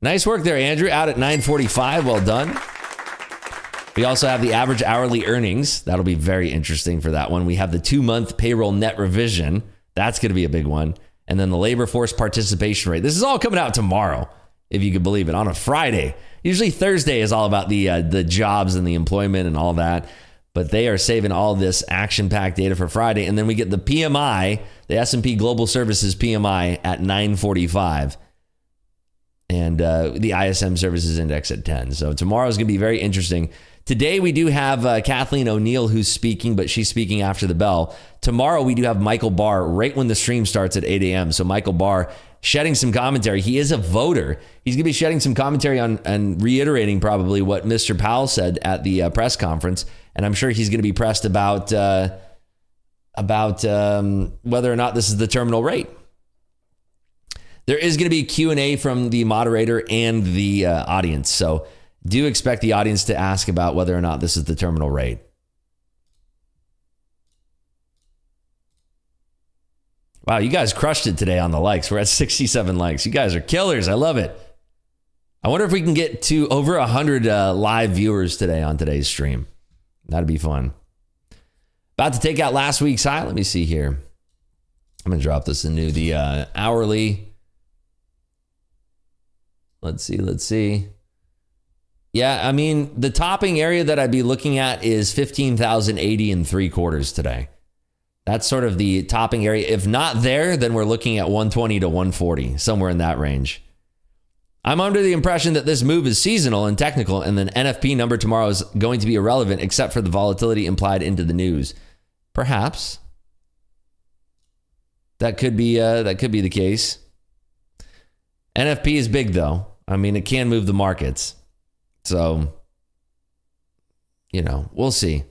Nice work there, Andrew. Out at 9:45. Well done. We also have the average hourly earnings. That'll be very interesting for that one. We have the 2-month payroll net revision. That's going to be a big one. And then the labor force participation rate. This is all coming out tomorrow, if you could believe it, on a Friday. Usually Thursday is all about the jobs and the employment and all that. But they are saving all this action-packed data for Friday. And then we get the PMI, the S&P Global Services PMI at 9:45. And the ISM Services Index at 10. So tomorrow is going to be very interesting. Today we do have Kathleen O'Neill who's speaking, but she's speaking after the bell. Tomorrow we do have Michael Barr right when the stream starts at 8 a.m. So Michael Barr shedding some commentary. He is a voter. He's going to be shedding some commentary on and reiterating probably what Mr. Powell said at the press conference. And I'm sure he's going to be pressed about whether or not this is the terminal rate. There is going to be a Q&A from the moderator and the audience. So do expect the audience to ask about whether or not this is the terminal rate. Wow, you guys crushed it today on the likes. We're at 67 likes. You guys are killers. I love it. I wonder if we can get to over 100 live viewers today on today's stream. That'd be fun. About to take out last week's high. Let me see here. I'm going to drop this into the hourly. Let's see. Yeah, I mean, the topping area that I'd be looking at is 15,080 3/4 today. That's sort of the topping area. If not there, then we're looking at 120 to 140, somewhere in that range. I'm under the impression that this move is seasonal and technical, and the NFP number tomorrow is going to be irrelevant except for the volatility implied into the news. Perhaps. That could be the case. NFP is big, though. I mean, it can move the markets. So, we'll see.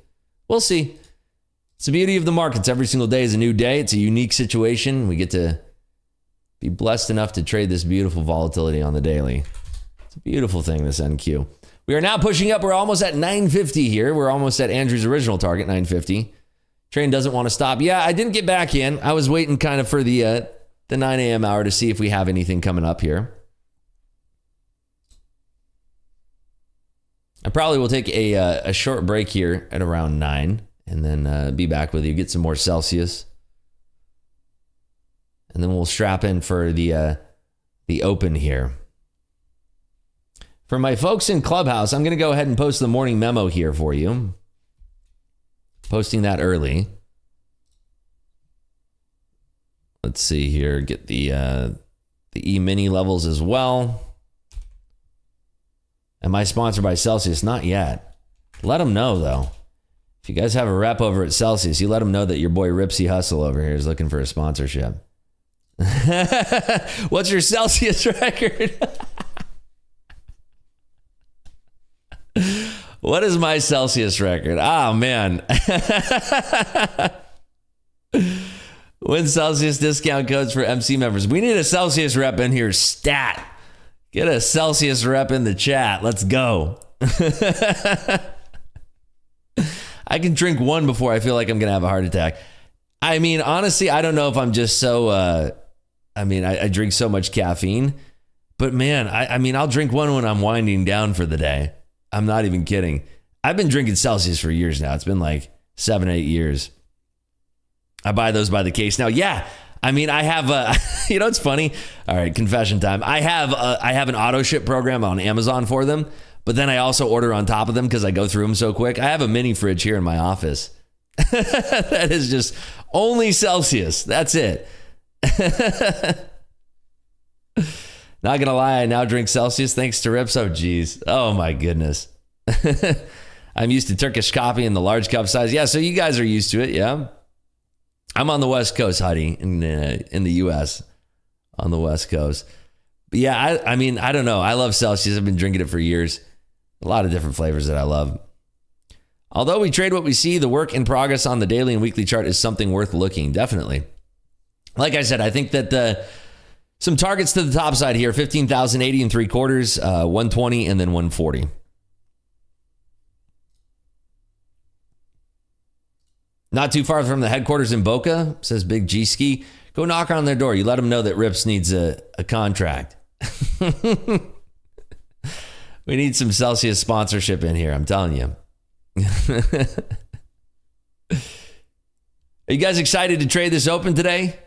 It's the beauty of the markets. Every single day is a new day. It's a unique situation. We get to be blessed enough to trade this beautiful volatility on the daily. It's a beautiful thing, this NQ. We are now pushing up. We're almost at 950 here. We're almost at Andrew's original target, 950. Train doesn't want to stop. Yeah, I didn't get back in. I was waiting kind of for the 9 a.m. hour to see if we have anything coming up here. I probably will take a short break here at around 9 and then be back with you, get some more Celsius. And then we'll strap in for the open here. For my folks in Clubhouse, I'm going to go ahead and post the morning memo here for you. Posting that early. Let's see here. Get the the E-mini levels as well. Am I sponsored by Celsius? Not yet. Let them know, though. If you guys have a rep over at Celsius, you let them know that your boy Ripsy Hustle over here is looking for a sponsorship. What's your Celsius record? What is my Celsius record? Oh, man. Win Celsius discount codes for MC members. We need a Celsius rep in here. Stat. Get a Celsius rep in the chat. Let's go. I can drink one before I feel like I'm going to have a heart attack. I mean, honestly, I don't know if I'm just so, I drink so much caffeine. But man, I mean, I'll drink one when I'm winding down for the day. I'm not even kidding. I've been drinking Celsius for years now. It's been like 7-8 years. I buy those by the case now. Yeah. I mean, I have you know, it's funny. All right, confession time. I have an auto ship program on Amazon for them, but then I also order on top of them because I go through them so quick. I have a mini fridge here in my office. That is just only Celsius. That's it. Not gonna lie, I now drink Celsius thanks to Rips. Oh, geez. Oh, my goodness. I'm used to Turkish coffee in the large cup size. Yeah, so you guys are used to it, yeah? I'm on the West Coast, Huddy, in the U.S. on the West Coast. But yeah, I mean, I don't know. I love Celsius. I've been drinking it for years. A lot of different flavors that I love. Although we trade what we see, the work in progress on the daily and weekly chart is something worth looking. Definitely. Like I said, I think that some targets to the top side here, 15,080 and 3/4, 120, and then 140. Not too far from the headquarters in Boca, says Big G Ski. Go knock on their door. You let them know that Rips needs a contract. We need some Celsius sponsorship in here, I'm telling you. Are you guys excited to trade this open today?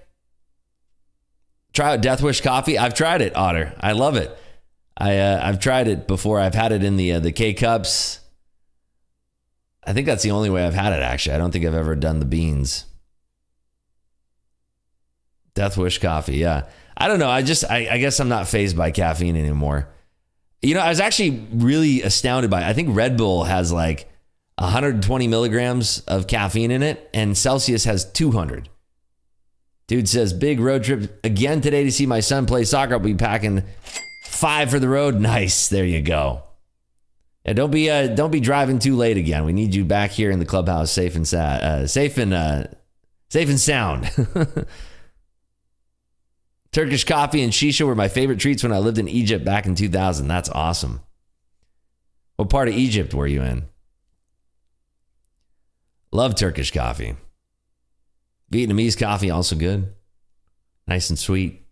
Try out Death Wish coffee. I've tried it, Otter. I love it. I've tried it before. I've had it in the K cups. I think that's the only way I've had it, actually. I don't think I've ever done the beans. Death Wish coffee, yeah. I don't know. I guess I'm not fazed by caffeine anymore. You know, I was actually really astounded by it. I think Red Bull has like 120 milligrams of caffeine in it, and Celsius has 200. Dude says, big road trip again today to see my son play soccer. I'll be packing 5 for the road. Nice. There you go. Yeah, don't be driving too late again. We need you back here in the clubhouse, safe and sound. Turkish coffee and shisha were my favorite treats when I lived in Egypt back in 2000. That's awesome. What part of Egypt were you in? Love Turkish coffee. Vietnamese coffee, also good. Nice and sweet.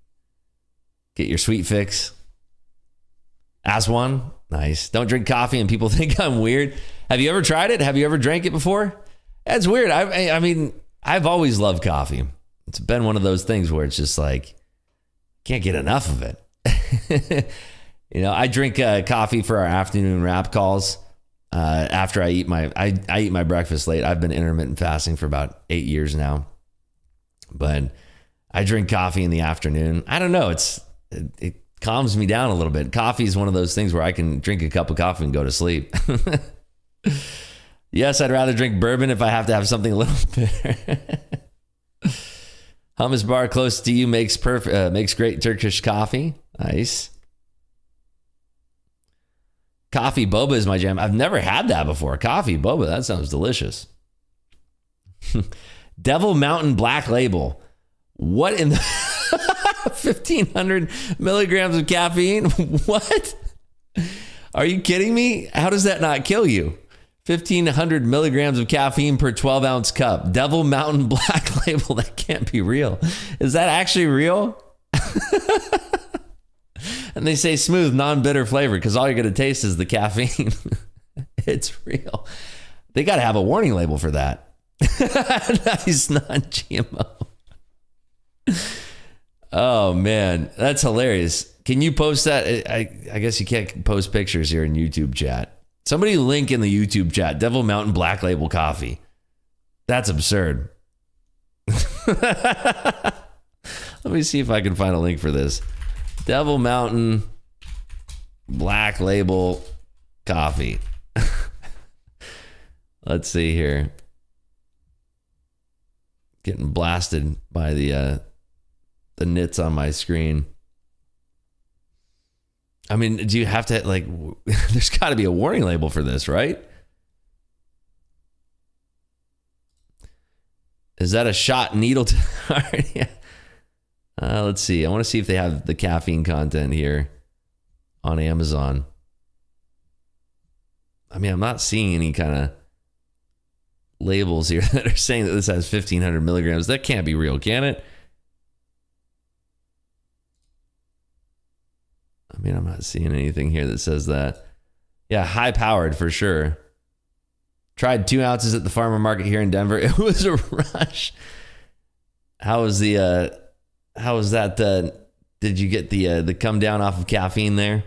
Get your sweet fix. Aswan, nice. Don't drink coffee and people think I'm weird. Have you ever tried it? Have you ever drank it before? That's weird. I mean, I've always loved coffee. It's been one of those things where it's just like, can't get enough of it. You know, I drink coffee for our afternoon wrap calls. After I eat my breakfast late. I've been intermittent fasting for about 8 years now, but I drink coffee in the afternoon. I don't know. It calms me down a little bit. Coffee is one of those things where I can drink a cup of coffee and go to sleep. Yes, I'd rather drink bourbon if I have to have something a little bitter. Hummus bar close to you makes great Turkish coffee. Nice. Coffee boba is my jam. I've never had that before. Coffee boba, that sounds delicious. Devil Mountain Black Label. What in the 1,500 milligrams of caffeine? What? Are you kidding me? How does that not kill you? 1,500 milligrams of caffeine per 12-ounce cup. Devil Mountain Black Label. That can't be real. Is that actually real? And they say smooth, non-bitter flavor because all you're going to taste is the caffeine. It's real. They got to have a warning label for that. Nice, non-GMO. Oh, man. That's hilarious. Can you post that? I guess you can't post pictures here in YouTube chat. Somebody link in the YouTube chat, Devil Mountain Black Label Coffee. That's absurd. Let me see if I can find a link for this. Devil Mountain Black Label Coffee. Let's see here. Getting blasted by the nits on my screen. I mean, do you have to, like, there's got to be a warning label for this, right? Is that a shot needle? Yeah. Let's see. I want to see if they have the caffeine content here on Amazon. I mean, I'm not seeing any kind of labels here that are saying that this has 1,500 milligrams. That can't be real, can it? I mean, I'm not seeing anything here that says that. Yeah, high powered for sure. Tried 2 ounces at the farmer market here in Denver. It was a rush. How was that? Did you get the come down off of caffeine there?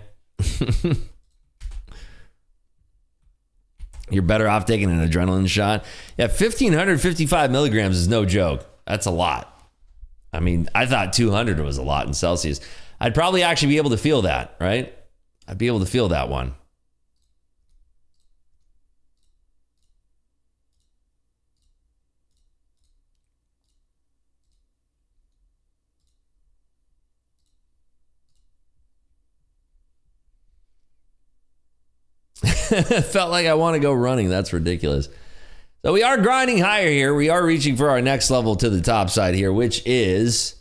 You're better off taking an adrenaline shot. Yeah, 1,555 milligrams is no joke. That's a lot. I mean, I thought 200 was a lot in Celsius. I'd probably actually be able to feel that, right? I'd be able to feel that one. Felt like I want to go running. That's ridiculous. So we are grinding higher here. We are reaching for our next level to the top side here, which is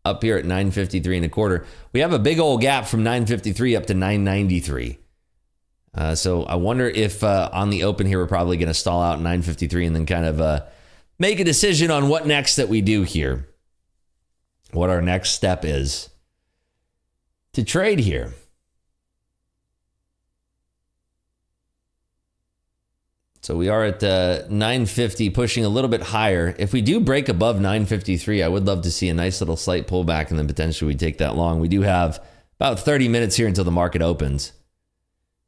up here at 953 and a quarter. We have a big old gap from 953 up to 993. So I wonder if on the open here, we're probably going to stall out 953 and then kind of make a decision on what next that we do here. What our next step is to trade here. So we are at 950, pushing a little bit higher. If we do break above 953, I would love to see a nice little slight pullback, and then potentially we take that long. We do have about 30 minutes here until the market opens.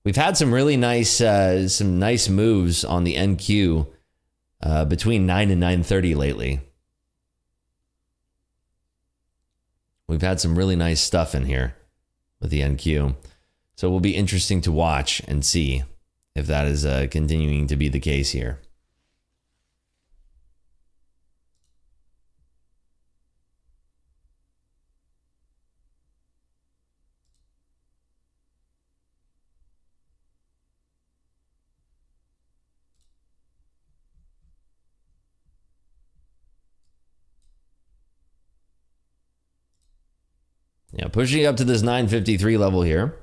We've had some really nice, moves on the NQ between 9 and 9:30 lately. We've had some really nice stuff in here with the NQ. So it will be interesting to watch and see if that is continuing to be the case here. Yeah, pushing up to this 953 level here.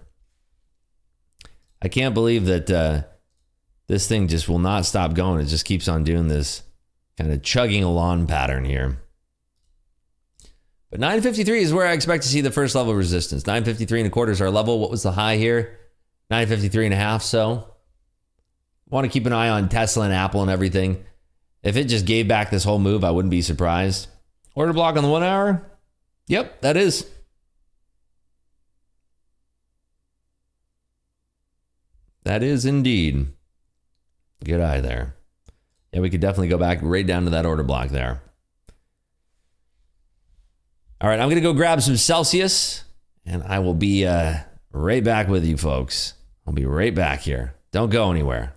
I can't believe that this thing just will not stop going. It just keeps on doing this kind of chugging along pattern here. But 953 is where I expect to see the first level of resistance. 953 and a quarter is our level. What was the high here? 953 and a half. So want to keep an eye on Tesla and Apple and everything. If it just gave back this whole move, I wouldn't be surprised. Order block on the 1 hour. Yep, that is. That is indeed. Good eye there. Yeah, we could definitely go back right down to that order block there. All right, I'm going to go grab some Celsius, and I will be right back with you folks. I'll be right back here. Don't go anywhere.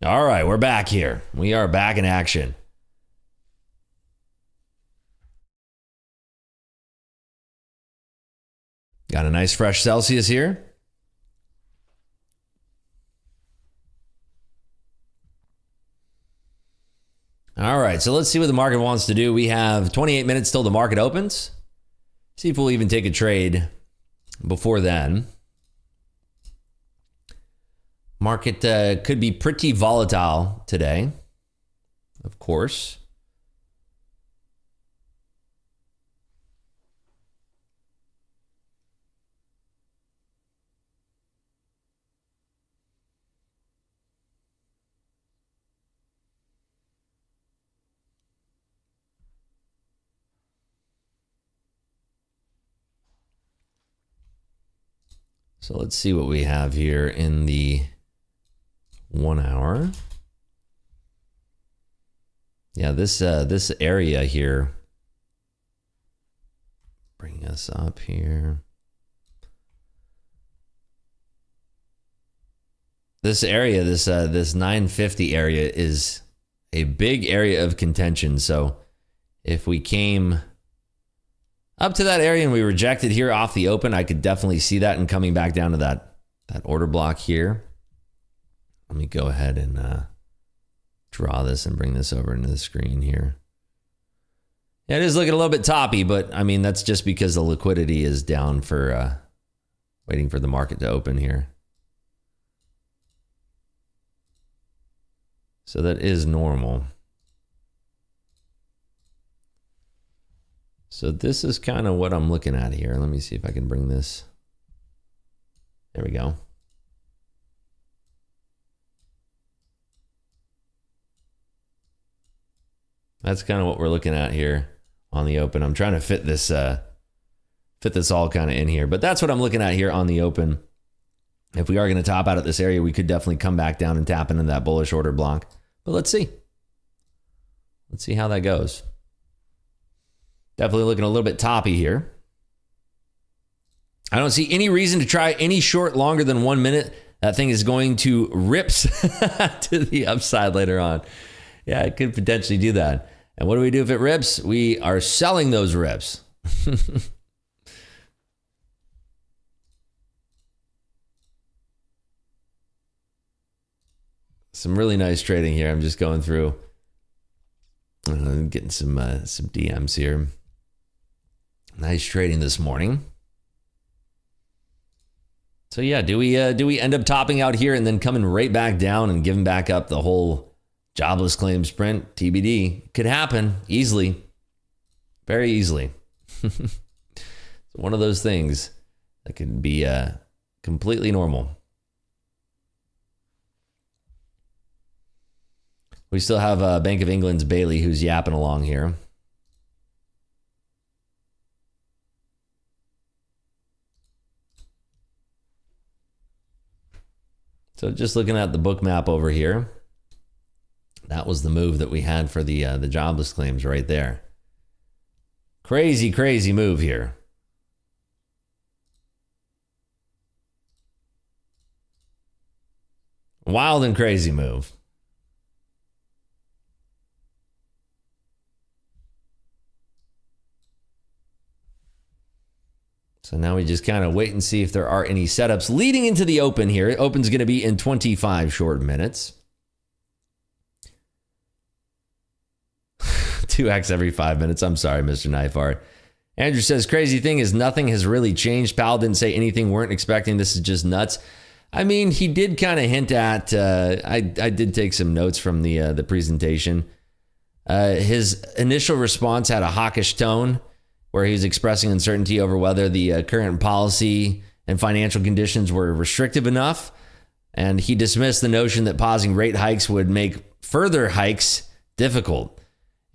All right, we're back here. We are back in action. Got a nice fresh Celsius here. All right, so let's see what the market wants to do. We have 28 minutes till the market opens. See if we'll even take a trade before then. Market could be pretty volatile today, of course. So let's see what we have here in the 1 hour. Yeah, this area here. Bring us up here. This area, this 950 area is a big area of contention. So if we came up to that area and we rejected here off the open, I could definitely see that and coming back down to that order block here. Let me go ahead and draw this and bring this over into the screen here. Yeah, it is looking a little bit toppy, but I mean, that's just because the liquidity is down for waiting for the market to open here. So that is normal. So this is kind of what I'm looking at here. Let me see if I can bring this. There we go. That's kind of what we're looking at here on the open. I'm trying to fit this all kind of in here, but that's what I'm looking at here on the open. If we are going to top out at this area, we could definitely come back down and tap into that bullish order block. But let's see. Let's see how that goes. Definitely looking a little bit toppy here. I don't see any reason to try any short longer than 1 minute. That thing is going to rips to the upside later on. Yeah, it could potentially do that. And what do we do if it rips? We are selling those rips. Some really nice trading here. I'm just going through. I'm getting some DMs here. Nice trading this morning. So yeah, do we end up topping out here and then coming right back down and giving back up the whole jobless claims print? TBD. Could happen easily, very easily. It's one of those things that could be completely normal. We still have Bank of England's Bailey who's yapping along here. So just looking at the book map over here, that was the move that we had for the jobless claims right there. Crazy, crazy move here. Wild and crazy move. So now we just kind of wait and see if there are any setups leading into the open here. It open's going to be in 25 short minutes. 2x every 5 minutes. I'm sorry, Mr. Knife Art. Andrew says, crazy thing is nothing has really changed. Powell didn't say anything, weren't expecting. This is just nuts. I mean, he did kind of hint at, I did take some notes from the presentation. His initial response had a hawkish tone, where he was expressing uncertainty over whether the current policy and financial conditions were restrictive enough. And he dismissed the notion that pausing rate hikes would make further hikes difficult.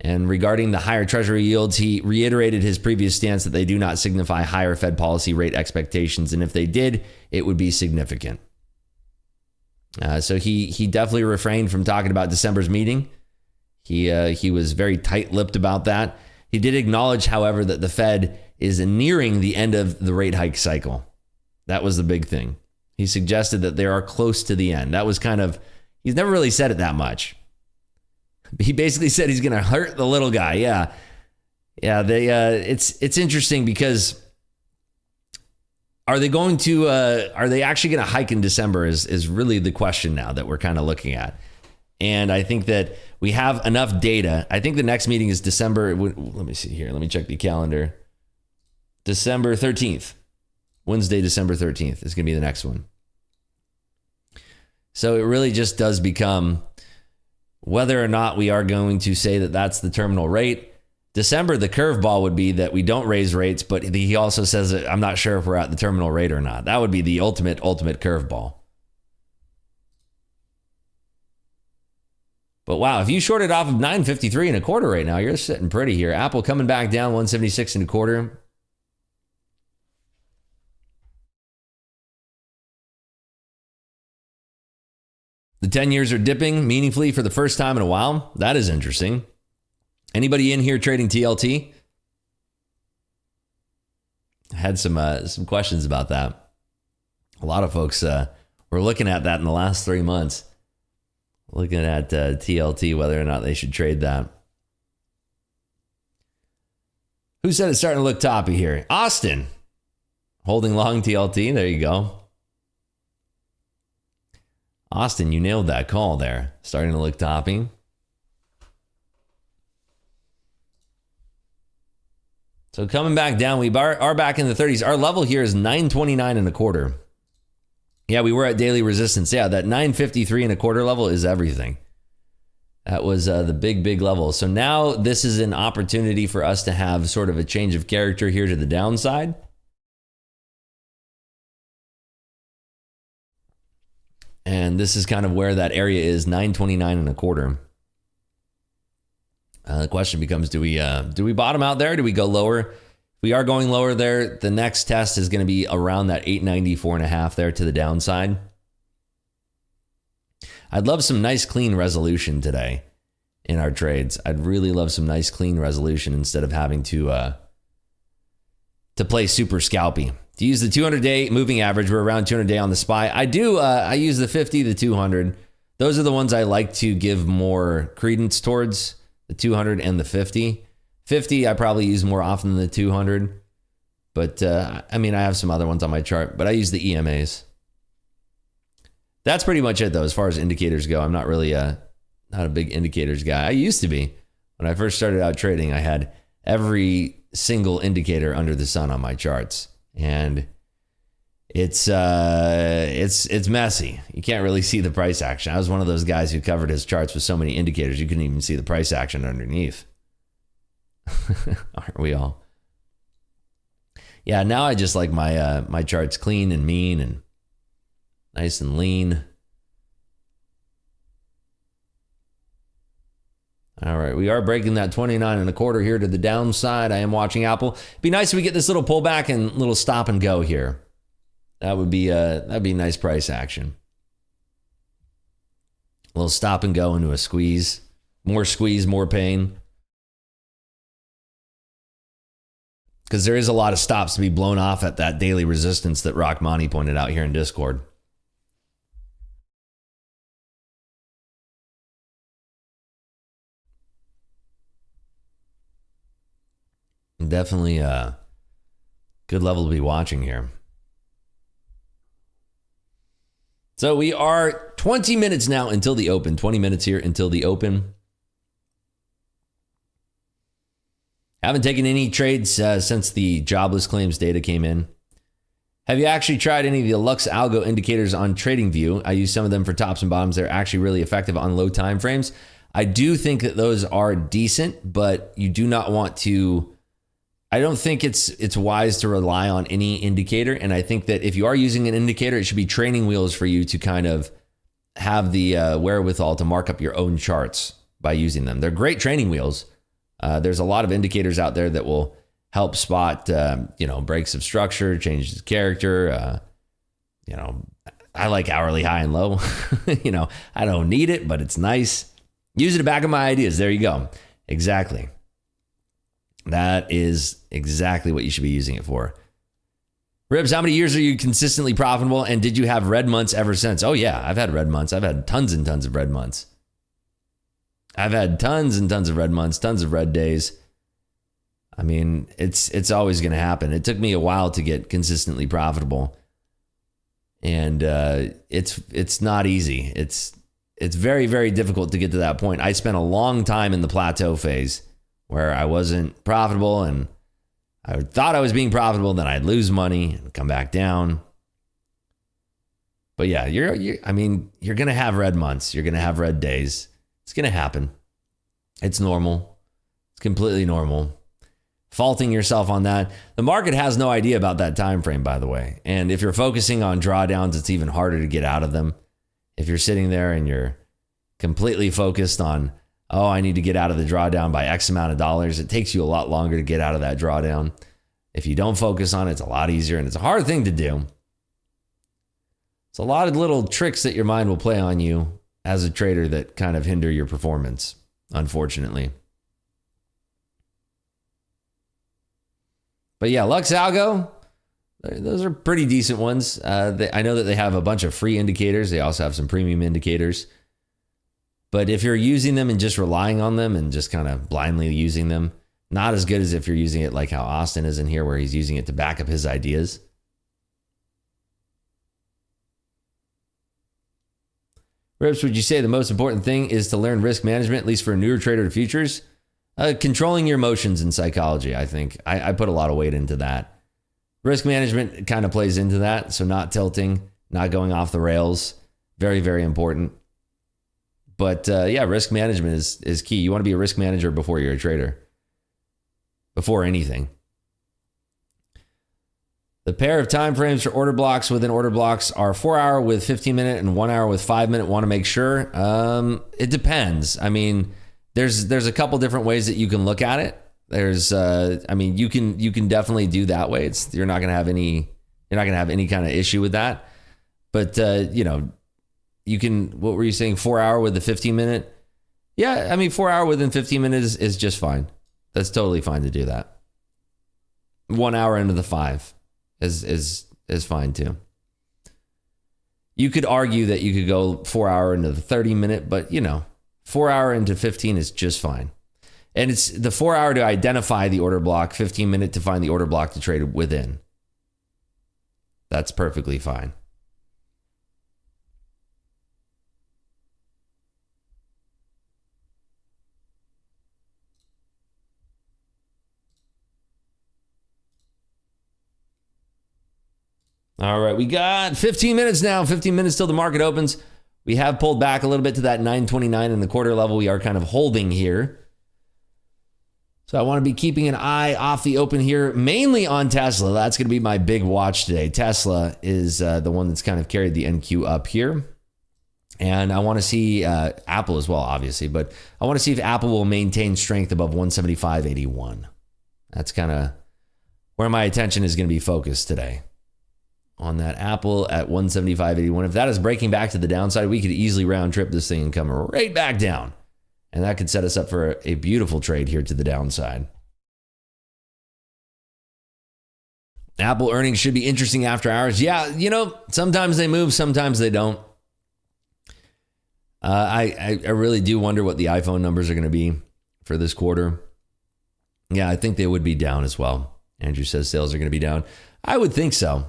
And regarding the higher Treasury yields, he reiterated his previous stance that they do not signify higher Fed policy rate expectations. And if they did, it would be significant. So he definitely refrained from talking about December's meeting. He was very tight-lipped about that. He did acknowledge, however, that the Fed is nearing the end of the rate hike cycle. That was the big thing. He suggested that they are close to the end. That was kind of He's never really said it that much. He basically said he's going to hurt the little guy. Yeah. Yeah, it's interesting because are they actually going to hike in December is really the question now that we're kind of looking at. And I think that we have enough data. I think the next meeting is December. Let me see here. Let me check the calendar. December 13th. Wednesday, December 13th is going to be the next one. So it really just does become whether or not we are going to say that that's the terminal rate. December, the curveball would be that we don't raise rates, but he also says that I'm not sure if we're at the terminal rate or not. That would be the ultimate curveball. But wow, if you shorted off of 953 and a quarter right now, you're sitting pretty here. Apple coming back down 176 and a quarter. The 10 years are dipping meaningfully for the first time in a while. That is interesting. Anybody in here trading TLT? I had some questions about that. A lot of folks were looking at that in the last 3 months. Looking at TLT, whether or not they should trade that. Who said it's starting to look toppy here? Austin. Holding long TLT. There you go. Austin, you nailed that call there. Starting to look toppy. So coming back down, we are back in the 30s. Our level here is 929 and a quarter. Yeah, we were at daily resistance. Yeah, that 953 and a quarter level is everything. That was the big level. So now this is an opportunity for us to have sort of a change of character here to the downside. And this is kind of where that area is, 929 and a quarter. The question becomes, do we bottom out there? Do we go lower? If we are going lower there, the next test is going to be around that 894 and a half there to the downside. I'd love some nice clean resolution today in our trades. I'd really love some nice clean resolution instead of having to play super scalpy. To use the 200-day moving average, we're around 200-day on the SPY. I use the 50, the 200. Those are the ones I like to give more credence towards, the 200 and the 50. 50 I probably use more often than the 200. But I mean, I have some other ones on my chart, but I use the EMAs. That's pretty much it though, as far as indicators go. I'm not really not a big indicators guy. I used to be. When I first started out trading, I had every single indicator under the sun on my charts. And it's messy. You can't really see the price action. I was one of those guys who covered his charts with so many indicators you couldn't even see the price action underneath. Aren't we all? Yeah, now I just like my charts clean and mean and nice and lean. All right, we are breaking that 29 and a quarter here to the downside. I am watching Apple. It'd be nice if we get this little pullback and little stop and go here. That'd be nice price action. A little stop and go into a squeeze, more pain. Because there is a lot of stops to be blown off at that daily resistance that Rockmani pointed out here in Discord. Definitely a good level to be watching here. So we are 20 minutes now until the open. 20 minutes here until the open. Haven't taken any trades since the jobless claims data came in. Have you actually tried any of the Lux Algo indicators on TradingView? I use some of them for tops and bottoms. They're actually really effective on low time frames. I do think that those are decent, but you do not want to... I don't think it's wise to rely on any indicator. And I think that if you are using an indicator, it should be training wheels for you to kind of have the wherewithal to mark up your own charts by using them. They're great training wheels. There's a lot of indicators out there that will help spot, breaks of structure, changes of character. I like hourly high and low. I don't need it, but it's nice. Use it to back up my ideas. There you go. Exactly. That is exactly what you should be using it for. Ribs, how many years are you consistently profitable? And did you have red months ever since? Oh yeah, I've had red months. I've had tons and tons of red months. I've had tons and tons of red months, tons of red days. I mean, it's always going to happen. It took me a while to get consistently profitable. And it's not easy. It's very, very difficult to get to that point. I spent a long time in the plateau phase where I wasn't profitable, and I thought I was being profitable, then I'd lose money and come back down. But yeah, you're going to have red months. You're going to have red days. It's going to happen. It's normal. It's completely normal. Faulting yourself on that. The market has no idea about that time frame, by the way. And if you're focusing on drawdowns, it's even harder to get out of them. If you're sitting there and you're completely focused on, oh, I need to get out of the drawdown by X amount of dollars, it takes you a lot longer to get out of that drawdown. If you don't focus on it, it's a lot easier, and it's a hard thing to do. It's a lot of little tricks that your mind will play on you as a trader that kind of hinder your performance, unfortunately. But yeah, Lux Algo, those are pretty decent ones. I know that they have a bunch of free indicators. They also have some premium indicators. But if you're using them and just relying on them and just kind of blindly using them, not as good as if you're using it like how Austin is in here, where he's using it to back up his ideas. Rips, would you say the most important thing is to learn risk management, at least for a newer trader to futures? Controlling your emotions in psychology, I think. I put a lot of weight into that. Risk management kind of plays into that. So not tilting, not going off the rails. Very, very important. But yeah, risk management is key. You want to be a risk manager before you're a trader. Before anything. The pair of time frames for order blocks within order blocks are 4 hour with 15 minute and 1 hour with 5 minute. Want to make sure? It depends. I mean, there's a couple different ways that you can look at it. You can definitely do that way. You're not gonna have any kind of issue with that. But you can. What were you saying? 4 hour with the 15 minute? Yeah, I mean 4 hour within 15 minutes is just fine. That's totally fine to do that. 1 hour into the 5 is fine too. You could argue that you could go 4 hour into the 30 minute, but 4 hour into 15 is just fine. And it's the 4 hour to identify the order block, 15 minute to find the order block to trade within. That's perfectly fine. All right, we got 15 minutes now, 15 minutes till the market opens. We have pulled back a little bit to that 929 in the quarter level. We are kind of holding here. So I want to be keeping an eye off the open here, mainly on Tesla. That's going to be my big watch today. Tesla is the one that's kind of carried the NQ up here. And I want to see Apple as well, obviously. But I want to see if Apple will maintain strength above 175.81. That's kind of where my attention is going to be focused today. On that Apple at 175.81. If that is breaking back to the downside, we could easily round trip this thing and come right back down. And that could set us up for a beautiful trade here to the downside. Apple earnings should be interesting after hours. Yeah, sometimes they move, sometimes they don't. I really do wonder what the iPhone numbers are going to be for this quarter. Yeah, I think they would be down as well. Andrew says sales are going to be down. I would think so.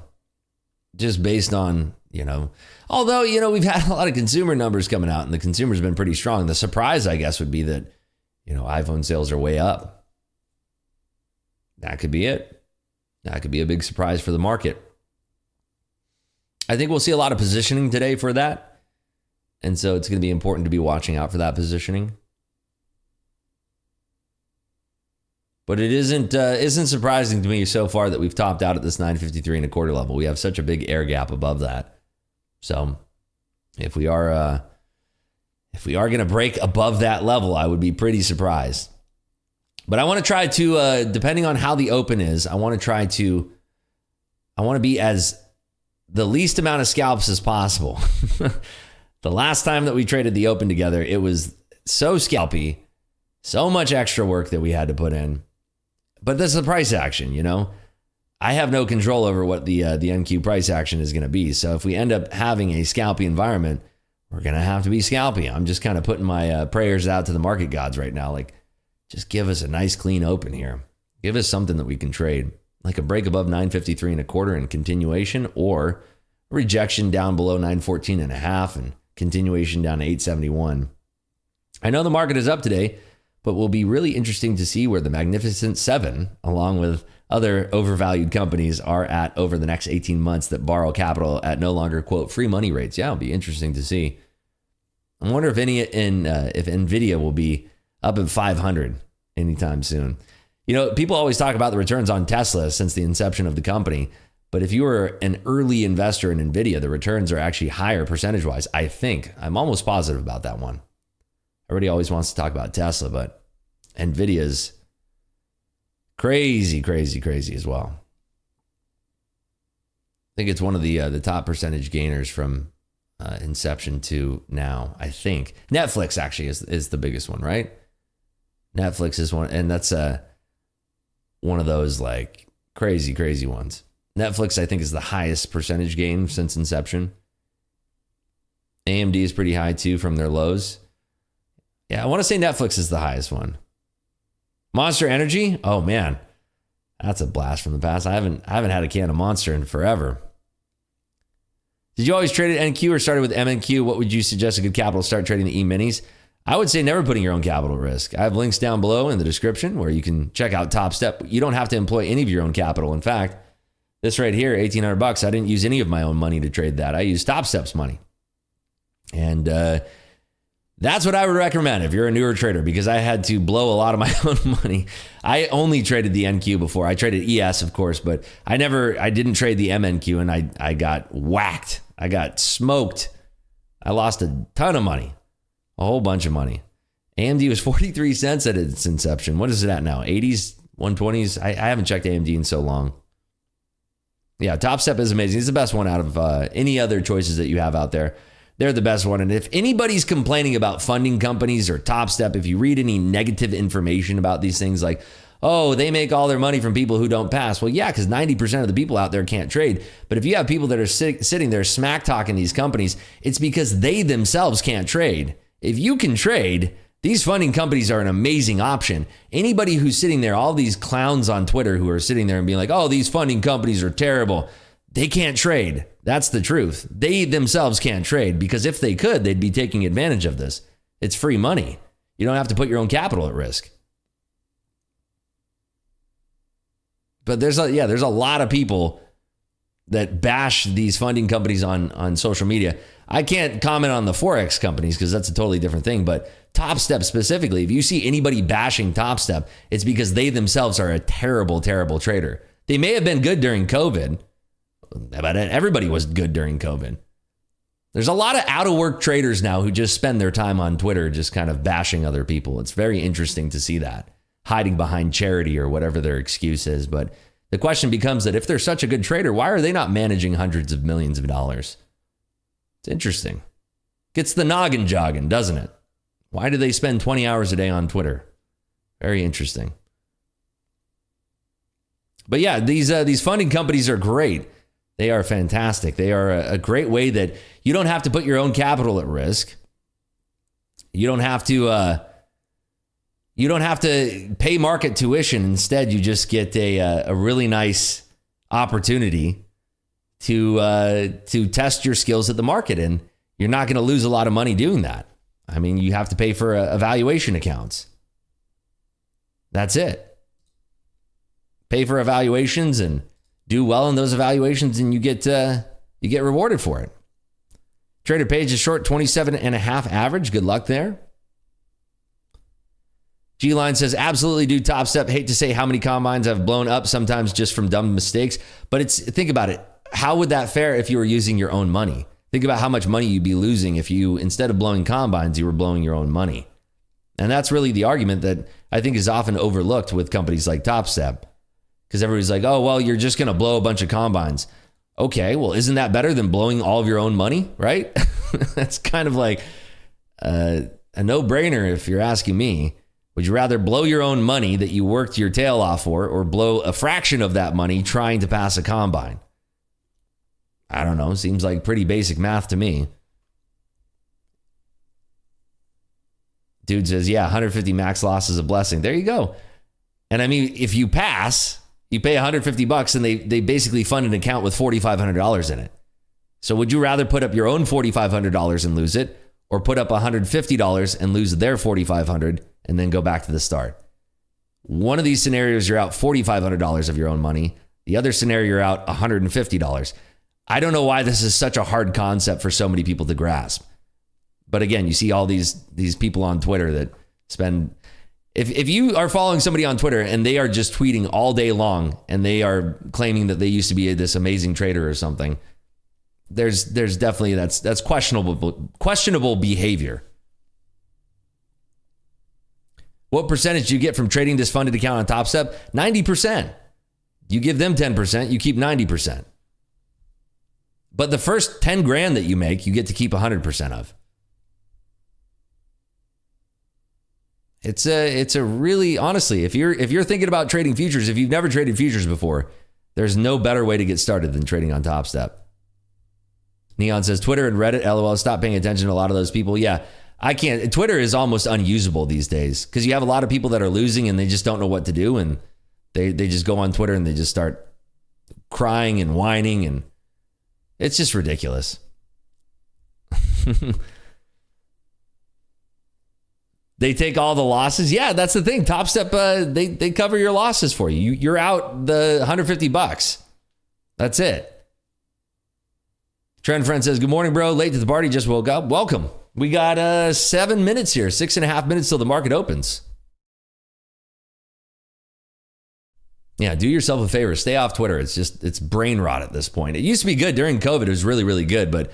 Just based on, although, we've had a lot of consumer numbers coming out and the consumer's been pretty strong. The surprise, I guess, would be that, iPhone sales are way up. That could be it. That could be a big surprise for the market. I think we'll see a lot of positioning today for that. And so it's going to be important to be watching out for that positioning. But it isn't surprising to me so far that we've topped out at this 953 and a quarter level. We have such a big air gap above that. So if we are going to break above that level, I would be pretty surprised. But I want to try to, depending on how the open is, I want to be as the least amount of scalps as possible. The last time that we traded the open together, it was so scalpy, so much extra work that we had to put in. But that's the price action, I have no control over what the NQ price action is going to be. So if we end up having a scalpy environment, we're going to have to be scalpy. I'm just kind of putting my prayers out to the market gods right now. Like, just give us a nice clean open here. Give us something that we can trade, like a break above 953 and a quarter in continuation, or rejection down below 914 and a half and continuation down to 871. I know the market is up today, but will be really interesting to see where the Magnificent Seven, along with other overvalued companies, are at over the next 18 months that borrow capital at no longer, quote, free money rates. Yeah, it'll be interesting to see. I wonder if if NVIDIA will be up at 500 anytime soon. You know, people always talk about the returns on Tesla since the inception of the company. But if you were an early investor in NVIDIA, the returns are actually higher percentage-wise, I think. I'm almost positive about that one. Everybody always wants to talk about Tesla, but NVIDIA's crazy, crazy, crazy as well. I think it's one of the top percentage gainers from inception to now, I think. Netflix actually is the biggest one, right? Netflix is one, and that's one of those like crazy, crazy ones. Netflix, I think, is the highest percentage gain since inception. AMD is pretty high too from their lows. Yeah, I want to say Netflix is the highest one. Monster Energy, oh man, that's a blast from the past. I haven't had a can of Monster in forever. Did you always trade at NQ or started with MNQ? What would you suggest a good capital start trading the E-minis? I would say never putting your own capital at risk. I have links down below in the description where you can check out Top Step. You don't have to employ any of your own capital. In fact, this right here, $1,800, I didn't use any of my own money to trade that. I used Top Step's money. And that's what I would recommend if you're a newer trader, because I had to blow a lot of my own money. I only traded the NQ before. I traded ES, of course, but I didn't trade the MNQ, and I got whacked. I got smoked. I lost a ton of money, a whole bunch of money. AMD was 43 cents at its inception. What is it at now? 80s, 120s? I haven't checked AMD in so long. Yeah, Top Step is amazing. It's the best one out of any other choices that you have out there. They're the best one. And if anybody's complaining about funding companies or Top Step, if you read any negative information about these things like, oh, they make all their money from people who don't pass. Well, yeah, because 90% of the people out there can't trade. But if you have people that are sitting there smack talking these companies, it's because they themselves can't trade. If you can trade, these funding companies are an amazing option. Anybody who's sitting there, all these clowns on Twitter who are sitting there and being like, oh, these funding companies are terrible. They can't trade. That's the truth. They themselves can't trade, because if they could, they'd be taking advantage of this. It's free money. You don't have to put your own capital at risk. But there's a lot of people that bash these funding companies on social media. I can't comment on the Forex companies because that's a totally different thing. But Top Step specifically, if you see anybody bashing Top Step, it's because they themselves are a terrible, terrible trader. They may have been good during COVID, but everybody was good during COVID. There's a lot of out-of-work traders now who just spend their time on Twitter just kind of bashing other people. It's very interesting to see that, hiding behind charity or whatever their excuse is. But the question becomes that if they're such a good trader, why are they not managing hundreds of millions of dollars? It's interesting. Gets the noggin jogging, doesn't it? Why do they spend 20 hours a day on Twitter? Very interesting. But yeah, these funding companies are great. They are fantastic. They are a great way that you don't have to put your own capital at risk. You don't have to pay market tuition. Instead, you just get a really nice opportunity to test your skills at the market, and you're not going to lose a lot of money doing that. I mean, you have to pay for evaluation accounts. That's it. Pay for evaluations and do well in those evaluations, and you get rewarded for it. Trader Page is short 27.5 average. Good luck there. G-Line says, absolutely do Top Step. Hate to say how many combines have blown up sometimes just from dumb mistakes, but think about it. How would that fare if you were using your own money? Think about how much money you'd be losing if you, instead of blowing combines, you were blowing your own money. And that's really the argument that I think is often overlooked with companies like Top Step. Because everybody's like, oh, well, you're just going to blow a bunch of combines. Okay, well, isn't that better than blowing all of your own money, right? That's kind of like a no-brainer if you're asking me. Would you rather blow your own money that you worked your tail off for, or blow a fraction of that money trying to pass a combine? I don't know. Seems like pretty basic math to me. Dude says, yeah, 150 max loss is a blessing. There you go. And I mean, if you pass, you pay $150 and they basically fund an account with $4,500 in it. So would you rather put up your own $4,500 and lose it, or put up $150 and lose their $4,500 and then go back to the start? One of these scenarios, you're out $4,500 of your own money. The other scenario, you're out $150. I don't know why this is such a hard concept for so many people to grasp. But again, you see all these people on Twitter that spend... If you are following somebody on Twitter and they are just tweeting all day long and they are claiming that they used to be this amazing trader or something, there's definitely that's questionable behavior. What percentage do you get from trading this funded account on Top Step? 90%. You give them 10%, you keep 90%. But the first 10 grand that you make, you get to keep 100% of. It's a really, honestly, if you're thinking about trading futures, if you've never traded futures before, there's no better way to get started than trading on Top Step. Neon says, Twitter and Reddit, LOL, stop paying attention to a lot of those people. Yeah, I can't. Twitter is almost unusable these days because you have a lot of people that are losing and they just don't know what to do. And they just go on Twitter and they just start crying and whining. And it's just ridiculous. They take all the losses. Yeah, that's the thing. Top Step, they cover your losses for you. You're out the $150. That's it. Trend Friend says, good morning, bro. Late to the party. Just woke up. Welcome. We got 7 minutes here. 6.5 minutes till the market opens. Yeah, do yourself a favor. Stay off Twitter. It's brain rot at this point. It used to be good during COVID. It was really, really good. But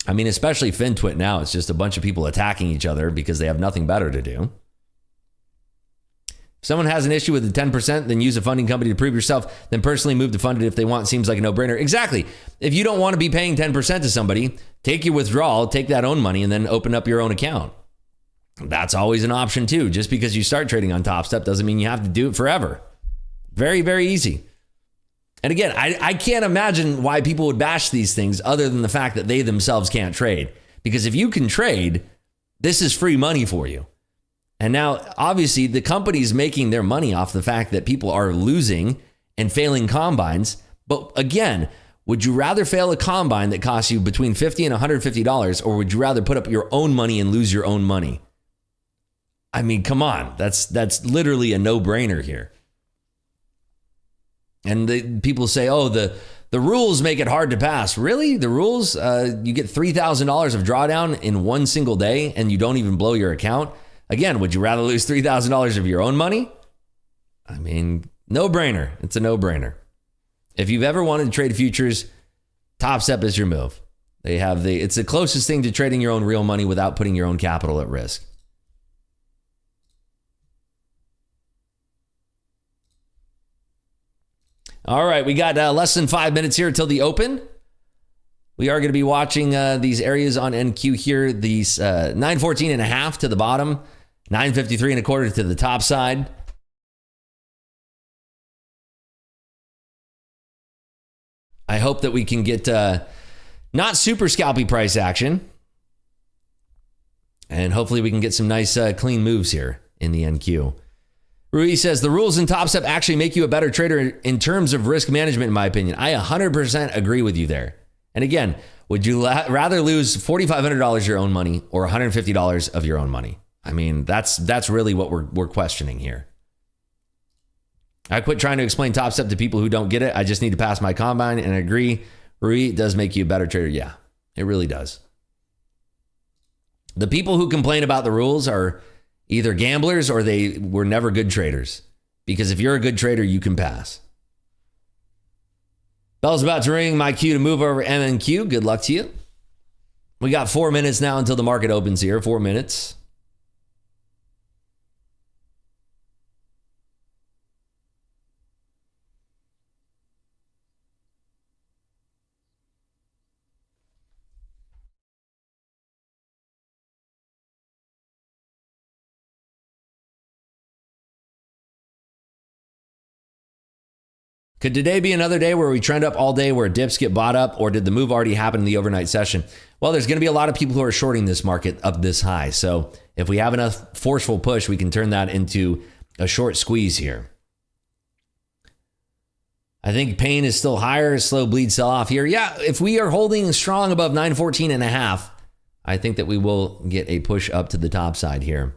I mean, especially FinTwit now, it's just a bunch of people attacking each other because they have nothing better to do. If someone has an issue with the 10%, then use a funding company to prove yourself, then personally move to fund it if they want. Seems like a no-brainer. Exactly. If you don't want to be paying 10% to somebody, take your withdrawal, take that own money, and then open up your own account. That's always an option too. Just because you start trading on Top Step doesn't mean you have to do it forever. Very, very easy. And again, I can't imagine why people would bash these things other than the fact that they themselves can't trade. Because if you can trade, this is free money for you. And now, obviously, the company's making their money off the fact that people are losing and failing combines. But again, would you rather fail a combine that costs you between $50 and $150, or would you rather put up your own money and lose your own money? I mean, come on. That's literally a no-brainer here. And people say, oh, the rules make it hard to pass. Really? The rules? You get $3,000 of drawdown in one single day and you don't even blow your account? Again, would you rather lose $3,000 of your own money? I mean, no-brainer. It's a no-brainer. If you've ever wanted to trade futures, Top Step is your move. It's the closest thing to trading your own real money without putting your own capital at risk. All right, we got less than 5 minutes here until the open. We are going to be watching these areas on NQ here. These 914 and a half to the bottom, 953 and a quarter to the top side. I hope that we can get not super scalpy price action. And hopefully we can get some nice clean moves here in the NQ. Rui says, the rules in Top Step actually make you a better trader in terms of risk management, in my opinion. I 100% agree with you there. And again, would you rather lose $4,500 of your own money or $150 of your own money? I mean, that's really what we're questioning here. I quit trying to explain Top Step to people who don't get it. I just need to pass my combine, and I agree. Rui, it does make you a better trader. Yeah, it really does. The people who complain about the rules are either gamblers or they were never good traders. Because if you're a good trader, you can pass. Bell's about to ring. My cue to move over MNQ. Good luck to you. We got 4 minutes now until the market opens here. 4 minutes. Could today be another day where we trend up all day, where dips get bought up, or did the move already happen in the overnight session? Well, there's going to be a lot of people who are shorting this market up this high. So if we have enough forceful push, we can turn that into a short squeeze here. I think pain is still higher, slow bleed sell off here. Yeah, if we are holding strong above 914.5, I think that we will get a push up to the top side here.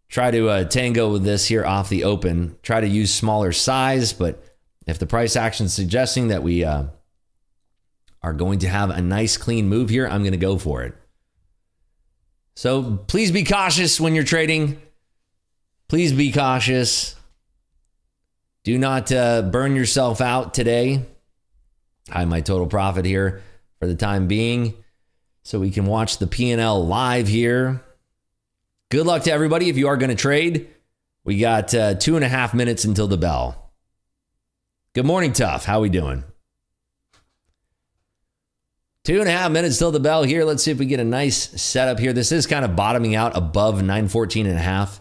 Try to tango with this here off the open. Try to use smaller size, but if the price action is suggesting that we are going to have a nice clean move here, I'm going to go for it. So please be cautious when you're trading. Please be cautious. Do not burn yourself out today. I have my total profit here for the time being, so we can watch the P&L live here. Good luck to everybody if you are going to trade. We got 2.5 minutes until the bell. Good morning, Tough. How we doing? 2.5 minutes till the bell here. Let's see if we get a nice setup here. This is kind of bottoming out above 914.5.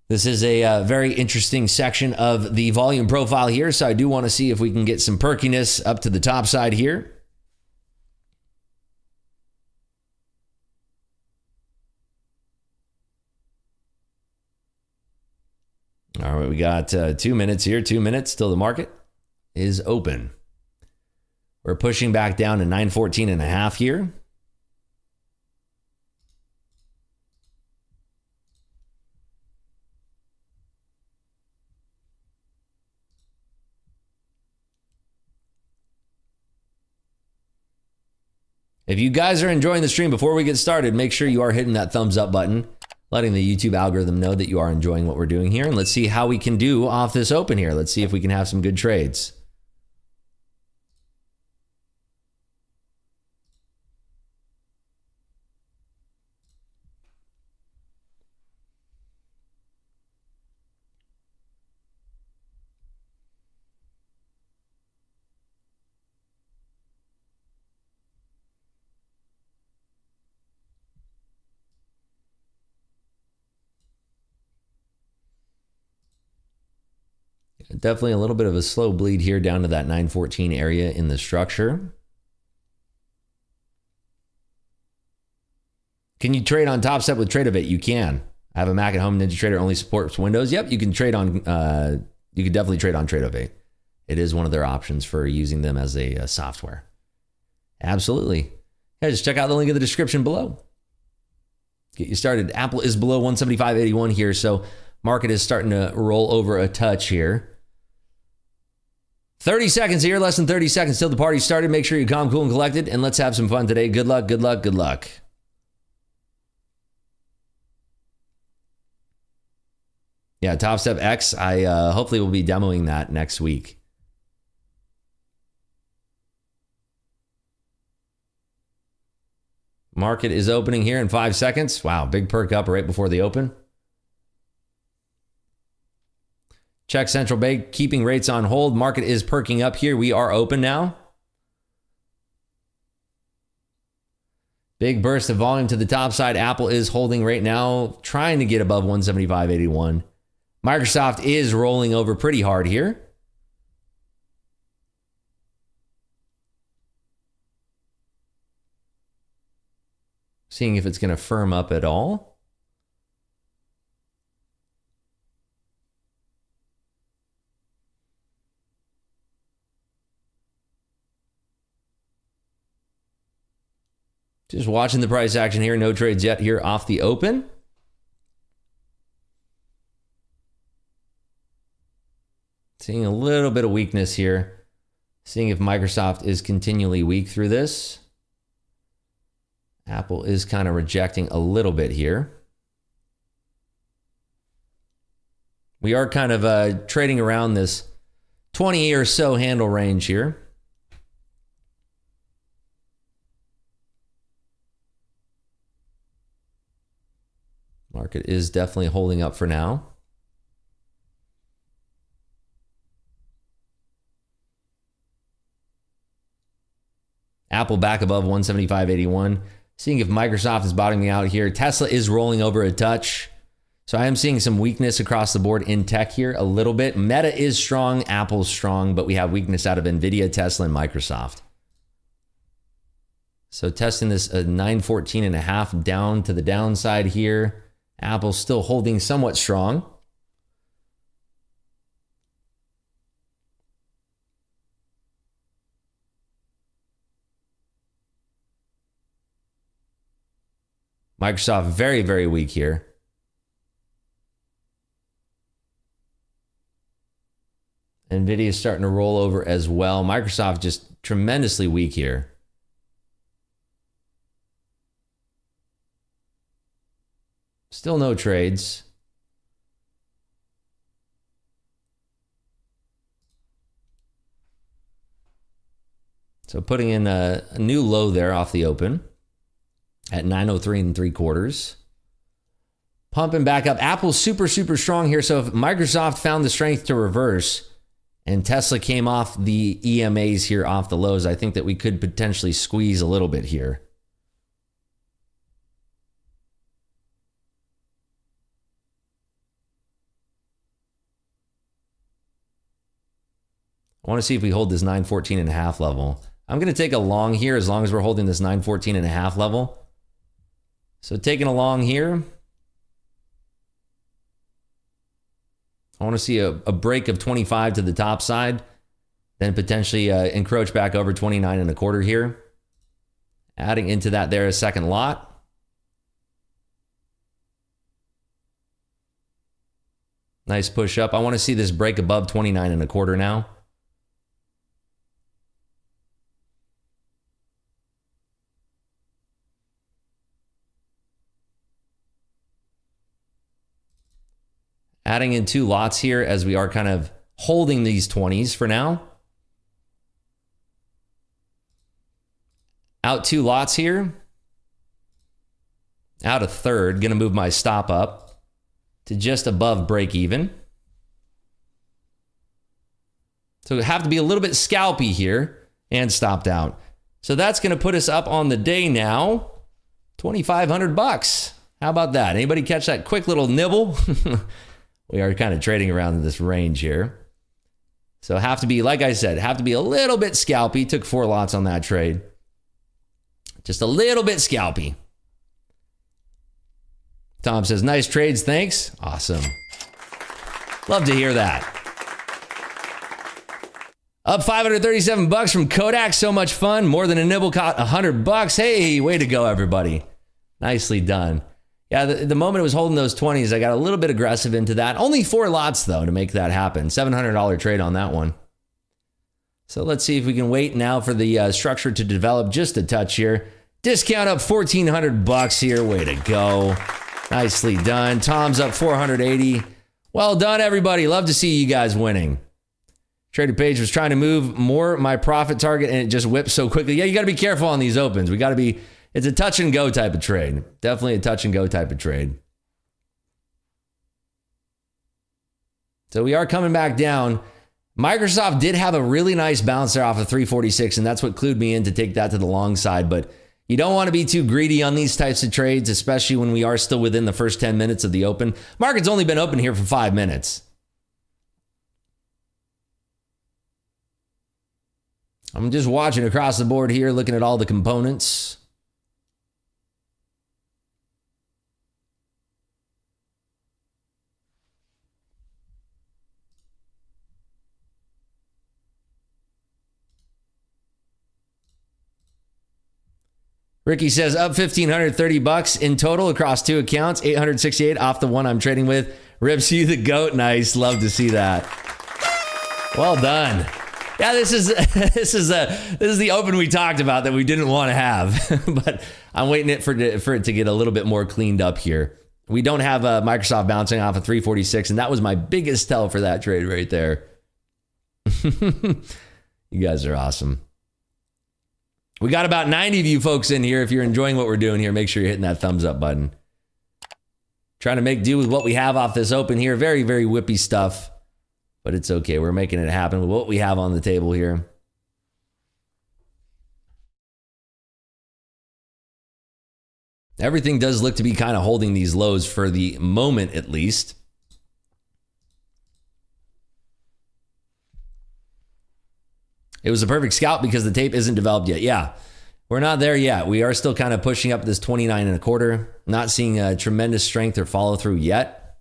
This is a very interesting section of the volume profile here, so I do want to see if we can get some perkiness up to the top side here. All right, we got 2 minutes here, 2 minutes till the market is open. We're pushing back down to 914.5 here. If you guys are enjoying the stream, before we get started, make sure you are hitting that thumbs up button, letting the YouTube algorithm know that you are enjoying what we're doing here. And let's see how we can do off this open here. Let's see if we can have some good trades. Definitely a little bit of a slow bleed here down to that 914 area in the structure. Can you trade on Top Step with TradeOvate? You can. I have a Mac at home. NinjaTrader only supports Windows. Yep, you can trade on. You can definitely trade on TradeOvate. It is one of their options for using them as a software. Absolutely. Yeah, just check out the link in the description below. Get you started. Apple is below 175.81 here, so market is starting to roll over a touch here. 30 seconds here, less than 30 seconds till the party started. Make sure you're calm, cool, and collected, and let's have some fun today. Good luck, good luck, good luck. Yeah, Top Step X, I hopefully will be demoing that next week. Market is opening here in 5 seconds. Wow, big perk up right before the open. Check central bank keeping rates on hold. Market is perking up here. We are open now. Big burst of volume to the top side. Apple is holding right now, trying to get above 175.81. Microsoft is rolling over pretty hard here. Seeing if it's going to firm up at all. Just watching the price action here. No trades yet here off the open. Seeing a little bit of weakness here. Seeing if Microsoft is continually weak through this. Apple is kind of rejecting a little bit here. We are kind of trading around this 20 or so handle range here. Market is definitely holding up for now. Apple back above 175.81. Seeing if Microsoft is bottoming out here. Tesla is rolling over a touch. So I am seeing some weakness across the board in tech here a little bit. Meta is strong, Apple's strong, but we have weakness out of Nvidia, Tesla, and Microsoft. So testing this 914.5 down to the downside here. Apple's still holding somewhat strong. Microsoft very, very weak here. Nvidia is starting to roll over as well. Microsoft just tremendously weak here. Still no trades. So putting in a new low there off the open at 903 3/4. Pumping back up. Apple's super, super strong here. So if Microsoft found the strength to reverse and Tesla came off the EMAs here off the lows, I think that we could potentially squeeze a little bit here. I want to see if we hold this 914.5 level. I'm going to take a long here as long as we're holding this 914.5 level. So taking a long here. I want to see a break of 25 to the top side, then potentially encroach back over 29.25 here. Adding into that there a second lot. Nice push up. I want to see this break above 29.25 now. Adding in 2 lots here as we are kind of holding these 20s for now. Out 2 lots here. Out a third. Going to move my stop up to just above break even. So we have to be a little bit scalpy here and stopped out. So that's going to put us up on the day now. $2,500. How about that? Anybody catch that quick little nibble? We are kind of trading around in this range here. So have to be, like I said, have to be a little bit scalpy. Took 4 lots on that trade. Just a little bit scalpy. Tom says, nice trades, thanks. Awesome. Love to hear that. Up $537 from Kodak. So much fun. More than a nibble caught $100. Hey, way to go, everybody. Nicely done. Yeah, the moment it was holding those 20s, I got a little bit aggressive into that. Only 4 lots, though, to make that happen. $700 trade on that one. So let's see if we can wait now for the structure to develop just a touch here. Discount up $1,400 here. Way to go. Nicely done. Tom's up $480. Well done, everybody. Love to see you guys winning. Trader Page was trying to move more my profit target, and it just whipped so quickly. Yeah, you got to be careful on these opens. We got to be... It's a touch and go type of trade. Definitely a touch and go type of trade. So we are coming back down. Microsoft did have a really nice bounce there off of 346, and that's what clued me in to take that to the long side. But you don't want to be too greedy on these types of trades, especially when we are still within the first 10 minutes of the open. Market's only been open here for 5 minutes. I'm just watching across the board here, looking at all the components. Ricky says up $1,530 in total across 2 accounts, 868 off the one I'm trading with. Rips you the goat. Nice. Love to see that. Well done. Yeah, this is the open we talked about that we didn't want to have, but I'm waiting for it to get a little bit more cleaned up here. We don't have Microsoft bouncing off of 346, and that was my biggest tell for that trade right there. You guys are awesome. We got about 90 of you folks in here. If you're enjoying what we're doing here, make sure you're hitting that thumbs up button. Trying to make do with what we have off this open here. Very, very whippy stuff, but it's okay. We're making it happen with what we have on the table here. Everything does look to be kind of holding these lows for the moment, at least. It was a perfect scalp because the tape isn't developed yet. Yeah, we're not there yet. We are still kind of pushing up this 29.25. Not seeing a tremendous strength or follow through yet.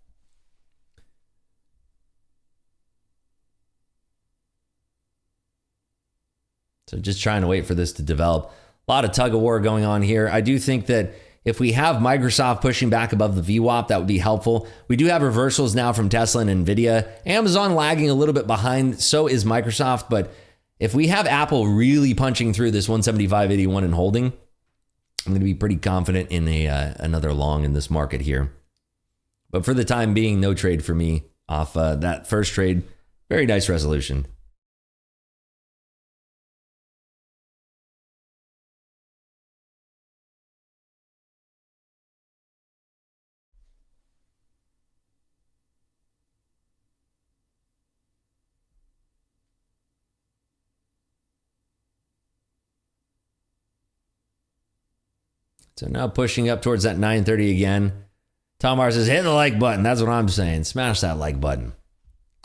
So just trying to wait for this to develop. A lot of tug of war going on here. I do think that if we have Microsoft pushing back above the VWAP, that would be helpful. We do have reversals now from Tesla and Nvidia. Amazon lagging a little bit behind. So is Microsoft. But if we have Apple really punching through this 175.81 and holding, I'm going to be pretty confident in another long in this market here. But for the time being, no trade for me off that first trade. Very nice resolution. So now pushing up towards that 930 again. Tom R says, hit the like button. That's what I'm saying. Smash that like button.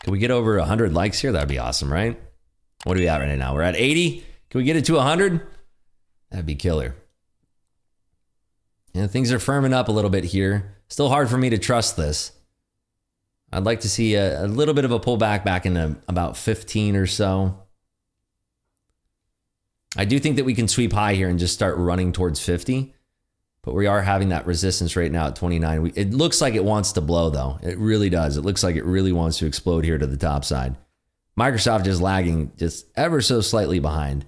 Can we get over 100 likes here? That'd be awesome, right? What are we at right now? We're at 80. Can we get it to 100? That'd be killer. And things are firming up a little bit here. Still hard for me to trust this. I'd like to see a little bit of a pullback back into about 15 or so. I do think that we can sweep high here and just start running towards 50. But we are having that resistance right now at 29. It looks like it wants to blow, though. It really does. It looks like it really wants to explode here to the top side. Microsoft is lagging just ever so slightly behind.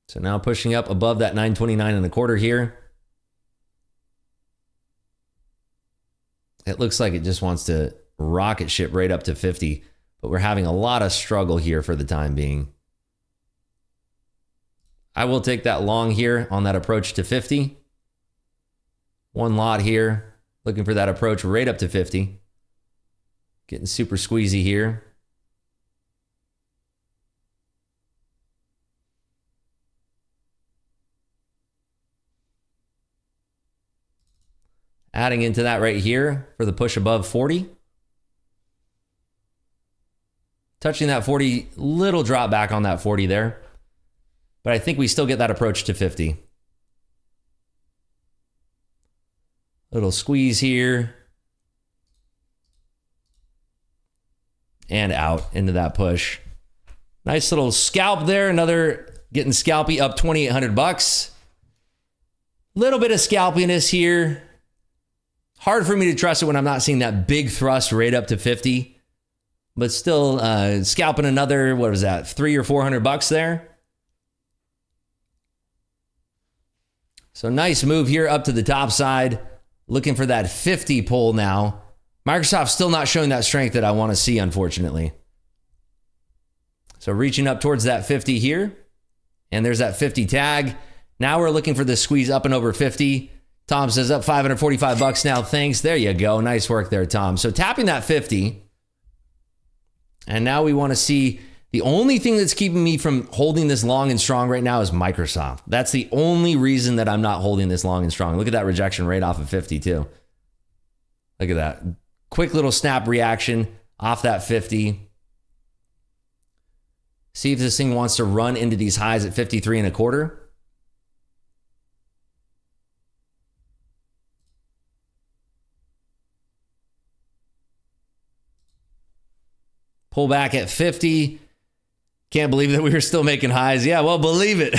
So now pushing up above that 929.25 here. It looks like it just wants to rocket ship right up to 50, but we're having a lot of struggle here for the time being. I will take that long here on that approach to 50. One lot here, looking for that approach right up to 50. Getting super squeezy here. Adding into that right here for the push above 40. Touching that 40, little drop back on that 40 there. But I think we still get that approach to 50. Little squeeze here. And out into that push. Nice little scalp there. Another getting scalpy up 2,800 bucks. Little bit of scalpiness here. Hard for me to trust it when I'm not seeing that big thrust right up to 50. But still scalping another, what was that, 300 or 400 bucks there. So nice move here up to the top side. Looking for that 50 pull now. Microsoft's still not showing that strength that I want to see, unfortunately. So reaching up towards that 50 here. And there's that 50 tag. Now we're looking for the squeeze up and over 50. Tom says up 545 bucks now. Thanks. There you go. Nice work there, Tom. So tapping that 50. And now we want to see, the only thing that's keeping me from holding this long and strong right now is Microsoft. That's the only reason that I'm not holding this long and strong. Look at that rejection rate off of 50 too. Look at that. Quick little snap reaction off that 50. See if this thing wants to run into these highs at 53.25. Pull back at 50. Can't believe that we were still making highs. Yeah, well, believe it.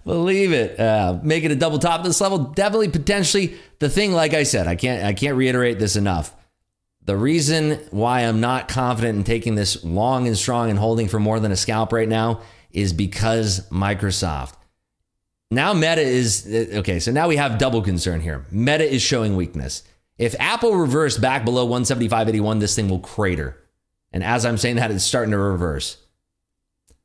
Believe it. Making a double top at this level, definitely potentially the thing. Like I said, I can't reiterate this enough. The reason why I'm not confident in taking this long and strong and holding for more than a scalp right now is because Microsoft. Now Meta is, okay, so now we have double concern here. Meta is showing weakness. If Apple reversed back below 175.81, this thing will crater. And as I'm saying that, it's starting to reverse.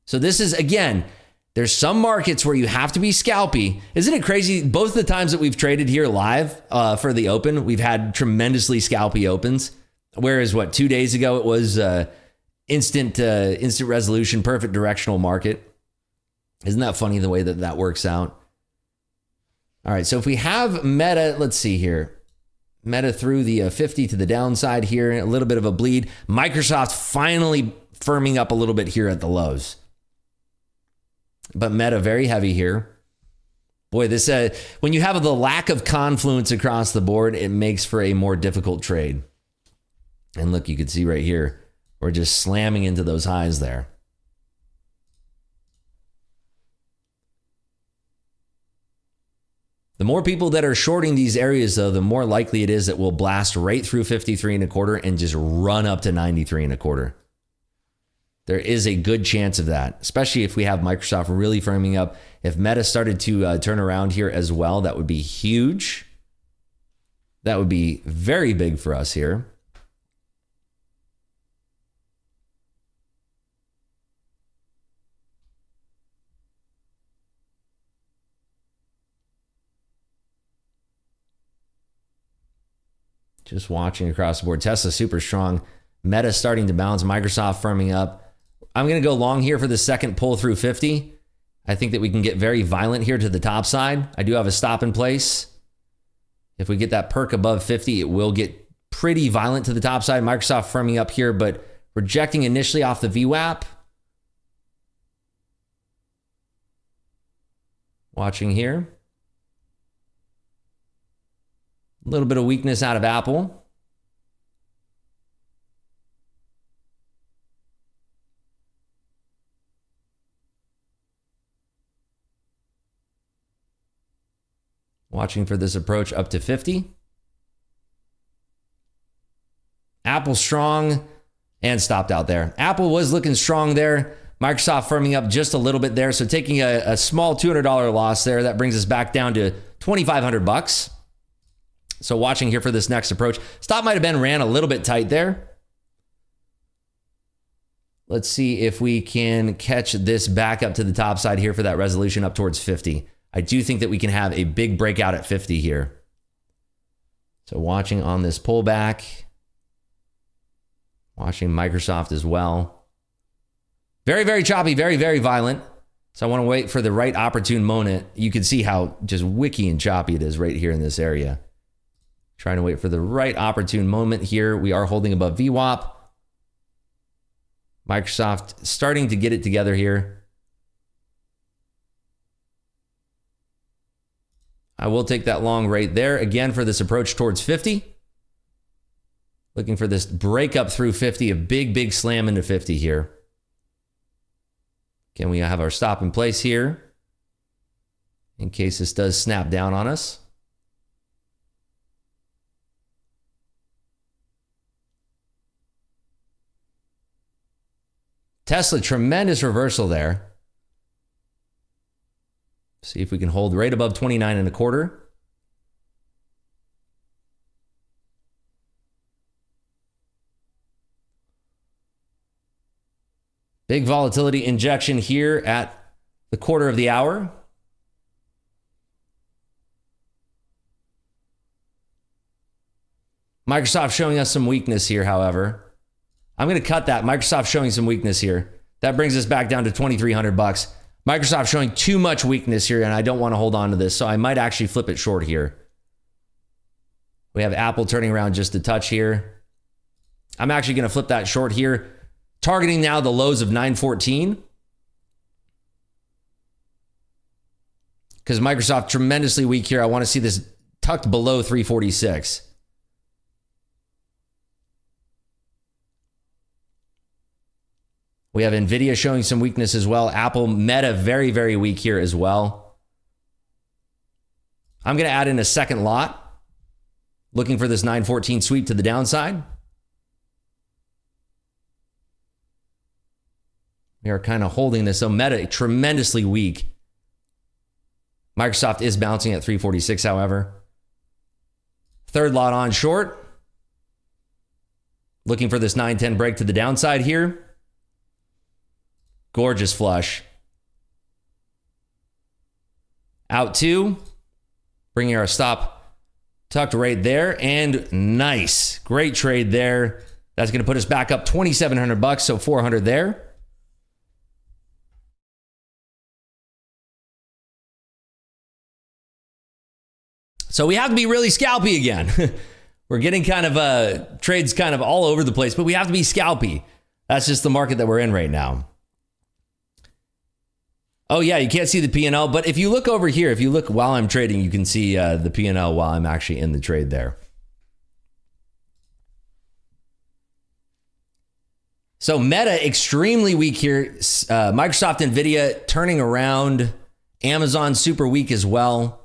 So this is, again, there's some markets where you have to be scalpy. Isn't it crazy? Both the times that we've traded here live for the open, we've had tremendously scalpy opens. Whereas what, 2 days ago, it was instant resolution, perfect directional market. Isn't that funny the way that that works out? All right, so if we have Meta, let's see here. Meta through the 50 to the downside here, a little bit of a bleed. Microsoft finally firming up a little bit here at the lows. But Meta very heavy here. Boy, this when you have the lack of confluence across the board, it makes for a more difficult trade. And look, you can see right here, we're just slamming into those highs there. The more people that are shorting these areas, though, the more likely it is that we'll blast right through 53.25 and just run up to 93.25. There is a good chance of that, especially if we have Microsoft really firming up. If Meta started to turn around here as well, that would be huge. That would be very big for us here. Just watching across the board. Tesla super strong. Meta starting to bounce. Microsoft firming up. I'm going to go long here for the second pull through 50. I think that we can get very violent here to the top side. I do have a stop in place. If we get that perk above 50, it will get pretty violent to the top side. Microsoft firming up here, but rejecting initially off the VWAP. Watching here. A little bit of weakness out of Apple. Watching for this approach up to 50. Apple strong and stopped out there. Apple was looking strong there. Microsoft firming up just a little bit there. So taking a small $200 loss there. That brings us back down to $2,500. So watching here for this next approach. Stop might have been ran a little bit tight there. Let's see if we can catch this back up to the top side here for that resolution up towards 50. I do think that we can have a big breakout at 50 here. So watching on this pullback. Watching Microsoft as well. Very, very choppy, very, very violent. So I want to wait for the right opportune moment. You can see how just wicky and choppy it is right here in this area. Trying to wait for the right opportune moment here. We are holding above VWAP. Microsoft starting to get it together here. I will take that long right there again for this approach towards 50. Looking for this break up through 50, a big, big slam into 50 here. Again, we have our stop in place here in case this does snap down on us. Tesla, tremendous reversal there. See if we can hold right above 29.25. Big volatility injection here at the quarter of the hour. Microsoft showing us some weakness here, however. I'm going to cut that. Microsoft showing some weakness here. That brings us back down to $2,300. Microsoft showing too much weakness here, and I don't want to hold on to this, so I might actually flip it short here. We have Apple turning around just a touch here. I'm actually going to flip that short here, targeting now the lows of 914. Because Microsoft tremendously weak here. I want to see this tucked below 346. We have Nvidia showing some weakness as well. Apple, Meta, very, very weak here as well. I'm going to add in a second lot. Looking for this 914 sweep to the downside. We are kind of holding this. So Meta, tremendously weak. Microsoft is bouncing at 346, however. Third lot on short. Looking for this 910 break to the downside here. Gorgeous flush. Out two. Bringing our stop tucked right there, and nice. Great trade there. That's going to put us back up $2,700, so 400 there. So we have to be really scalpy again. We're getting kind of trades kind of all over the place, but we have to be scalpy. That's just the market that we're in right now. Oh yeah, you can't see the P&L, but if you look over here, if you look while I'm trading, you can see the P&L while I'm actually in the trade there. So Meta, extremely weak here. Microsoft, Nvidia turning around. Amazon, super weak as well.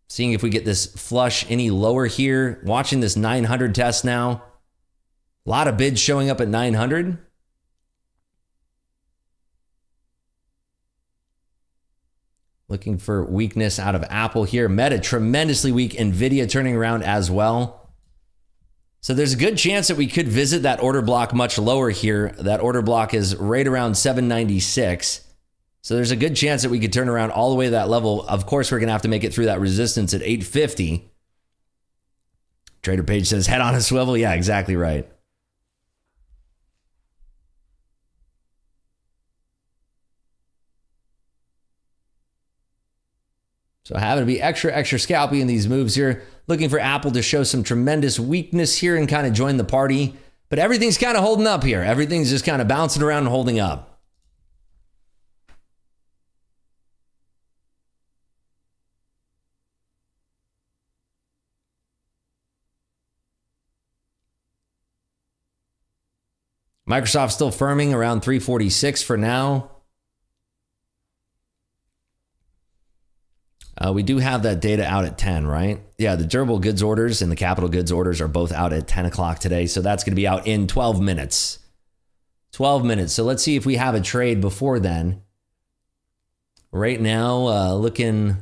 Seeing if we get this flush any lower here. Watching this 900 test now. A lot of bids showing up at 900. Looking for weakness out of Apple here. Meta, tremendously weak. Nvidia turning around as well. So there's a good chance that we could visit that order block much lower here. That order block is right around 796. So there's a good chance that we could turn around all the way to that level. Of course, we're going to have to make it through that resistance at 850. Trader Page says, head on a swivel. Yeah, exactly right. So having to be extra scalpy in these moves here. Looking for Apple to show some tremendous weakness here and kind of join the party. But everything's kind of holding up here. Everything's just kind of bouncing around and holding up. Microsoft still firming around 346 for now. We do have that data out at 10, right? Yeah, the durable goods orders and the capital goods orders are both out at 10 o'clock today. So that's going to be out in 12 minutes. 12 minutes. So let's see if we have a trade before then. Right now, looking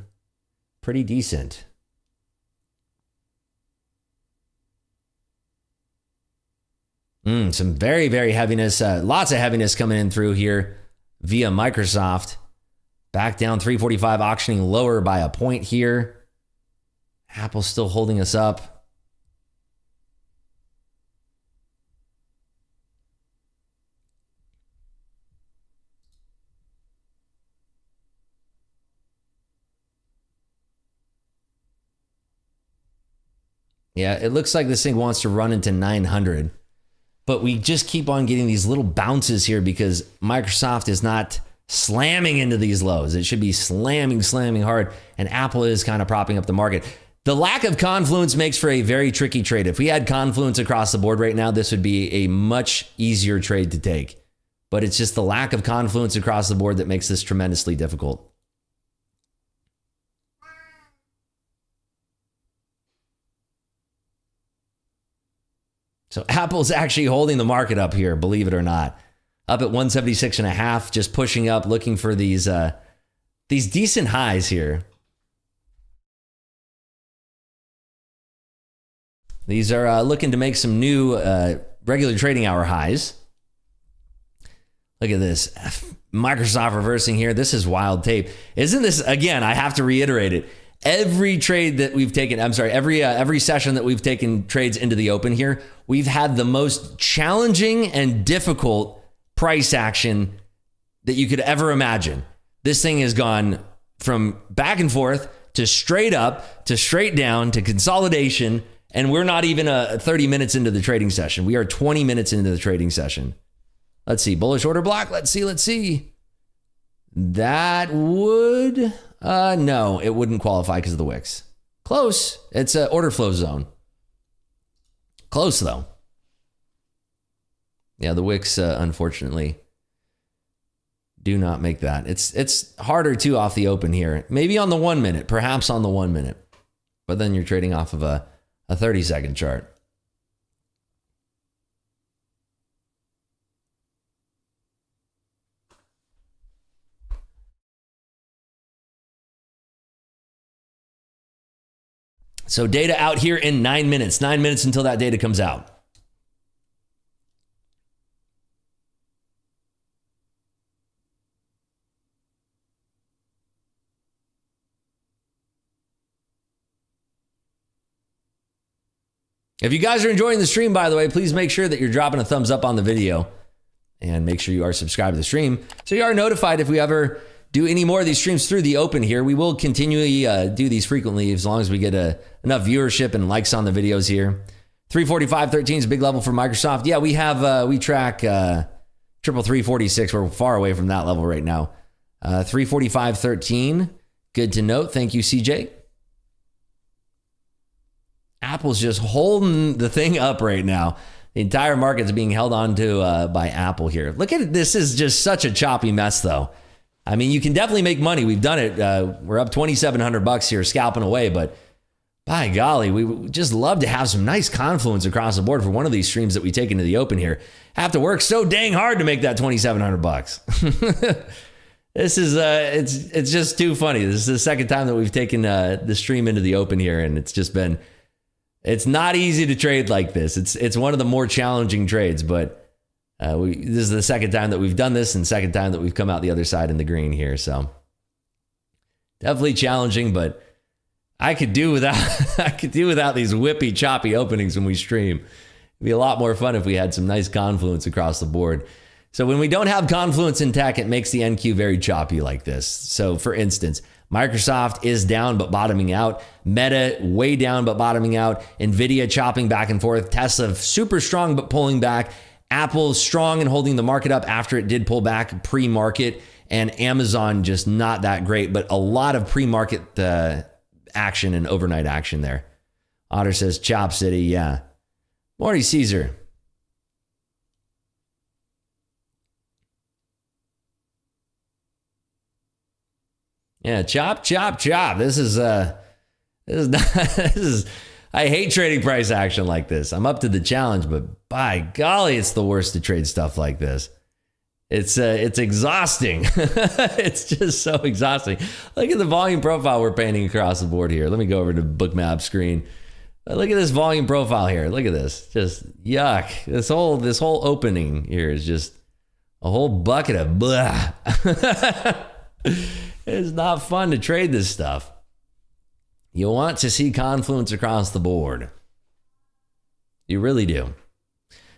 pretty decent. Some very, very heaviness. Lots of heaviness coming in through here via Microsoft. Back down 345, auctioning lower by a point here. Apple's still holding us up. Yeah, it looks like this thing wants to run into 900. But we just keep on getting these little bounces here because Microsoft is not slamming into these lows. It should be slamming hard. And Apple is kind of propping up the market. The lack of confluence makes for a very tricky trade. If we had confluence across the board right now, this would be a much easier trade to take. But it's just the lack of confluence across the board that makes this tremendously difficult. So Apple's actually holding the market up here, believe it or not. Up at 176.5, just pushing up, looking for these decent highs here. These are looking to make some new regular trading hour highs. Look at this. Microsoft reversing here. This is wild tape. Isn't this, again, I have to reiterate it. Every trade that we've taken, every session that we've taken trades into the open here, we've had the most challenging and difficult price action that you could ever imagine. This thing has gone from back and forth to straight up to straight down to consolidation, and we're not even 30 minutes into the trading session. We are 20 minutes into the trading session. Let's see, bullish order block. Let's see. That would, no, it wouldn't qualify because of the wicks. Close. It's an order flow zone. Close though. Yeah, the wicks, unfortunately, do not make that. It's harder too off the open here. Maybe on the 1 minute, perhaps on the 1 minute, but then you're trading off of a 30-second chart. So data out here in 9 minutes. 9 minutes until that data comes out. If you guys are enjoying the stream, by the way, please make sure that you're dropping a thumbs up on the video and make sure you are subscribed to the stream so you are notified if we ever do any more of these streams through the open here. We will continually do these frequently as long as we get enough viewership and likes on the videos here. 345.13 is a big level for Microsoft. Yeah, we track 333.46. We're far away from that level right now. 345.13. Good to note. Thank you, CJ. Apple's just holding the thing up right now. The entire market's being held on to by Apple here. Look at it. This is just such a choppy mess, though. I mean, you can definitely make money. We've done it. We're up $2,700 here, scalping away. But by golly, we would just love to have some nice confluence across the board for one of these streams that we take into the open here. Have to work so dang hard to make that $2,700. This is it's just too funny. This is the second time that we've taken the stream into the open here, and it's not easy to trade like this. It's one of the more challenging trades, but this is the second time that we've done this and second time that we've come out the other side in the green here. So definitely challenging, but I could do without these whippy, choppy openings when we stream. It'd be a lot more fun if we had some nice confluence across the board. So when we don't have confluence in tech, it makes the NQ very choppy like this. So for instance, Microsoft is down but bottoming out. Meta way down but bottoming out. Nvidia chopping back and forth. Tesla super strong but pulling back. Apple strong and holding the market up after it did pull back pre-market. And Amazon just not that great, but a lot of pre-market action and overnight action there. Otter says Chop City, yeah. Morty Caesar. Yeah, chop. This is I hate trading price action like this. I'm up to the challenge, but by golly, it's the worst to trade stuff like this. It's exhausting. It's just so exhausting. Look at the volume profile we're painting across the board here. Let me go over to Bookmap screen. Look at this volume profile here. Look at this. Just yuck. This whole opening here is just a whole bucket of blah. It's not fun to trade this stuff. You want to see confluence across the board. You really do.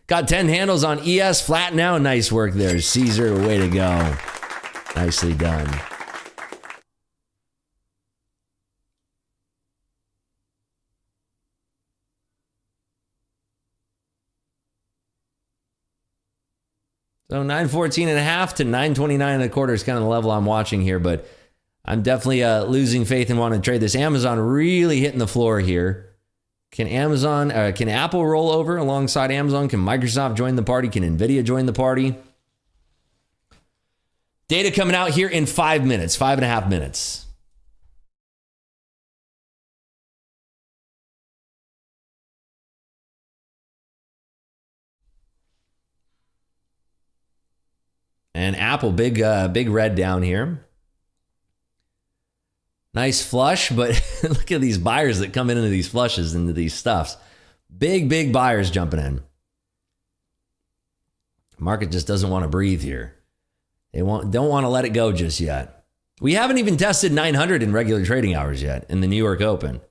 Got 10 handles on ES flat now. Nice work there, Caesar. Way to go. Nicely done. So 914.5 to 929.25 is kind of the level I'm watching here, but I'm definitely losing faith and wanting to trade this. Amazon really hitting the floor here. Can Apple roll over alongside Amazon? Can Microsoft join the party? Can Nvidia join the party? Data coming out here in 5 minutes, 5.5 minutes. And Apple, big red down here. Nice flush, but look at these buyers that come into these flushes, into these stuffs. Big buyers jumping in. Market just doesn't want to breathe here. They don't want to let it go just yet. We haven't even tested 900 in regular trading hours yet in the New York Open.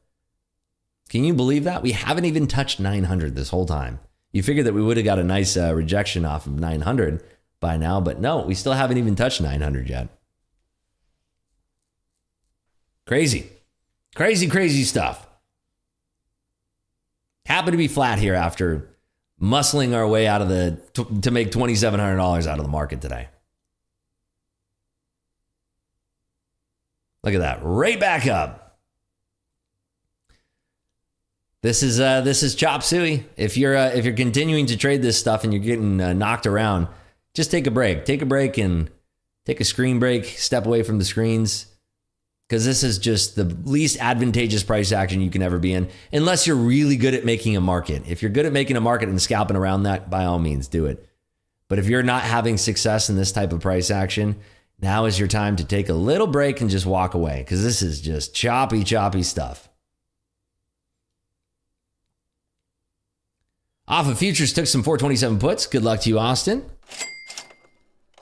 Can you believe that? We haven't even touched 900 this whole time. You figured that we would have got a nice rejection off of 900 by now, but no, we still haven't even touched 900 yet. Crazy stuff. Happen to be flat here after muscling our way out of to make $2,700 out of the market today. Look at that, right back up. This is chop suey. If you're continuing to trade this stuff and you're getting knocked around, just take a break. Take a break and take a screen break. Step away from the screens. Because this is just the least advantageous price action you can ever be in, unless you're really good at making a market. If you're good at making a market and scalping around that, by all means, do it. But if you're not having success in this type of price action, now is your time to take a little break and just walk away, because this is just choppy stuff. Off of futures, took some 427 puts. Good luck to you, Austin.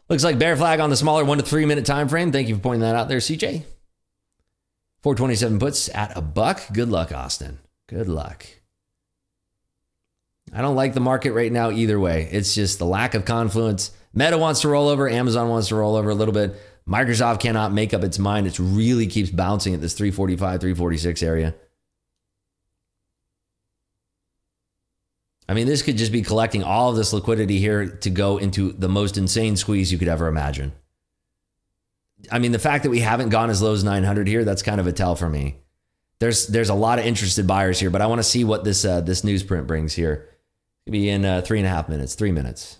Looks like bear flag on the smaller 1 to 3 minute time frame. Thank you for pointing that out there, CJ. 427 puts at $1. Good luck, Austin. Good luck. I don't like the market right now either way. It's just the lack of confluence. Meta wants to roll over. Amazon wants to roll over a little bit. Microsoft cannot make up its mind. It really keeps bouncing at this 345, 346 area. I mean, this could just be collecting all of this liquidity here to go into the most insane squeeze you could ever imagine. I mean, the fact that we haven't gone as low as 900 here, that's kind of a tell for me. There's a lot of interested buyers here, but I want to see what this newsprint brings here. It'll be in 3.5 minutes, 3 minutes.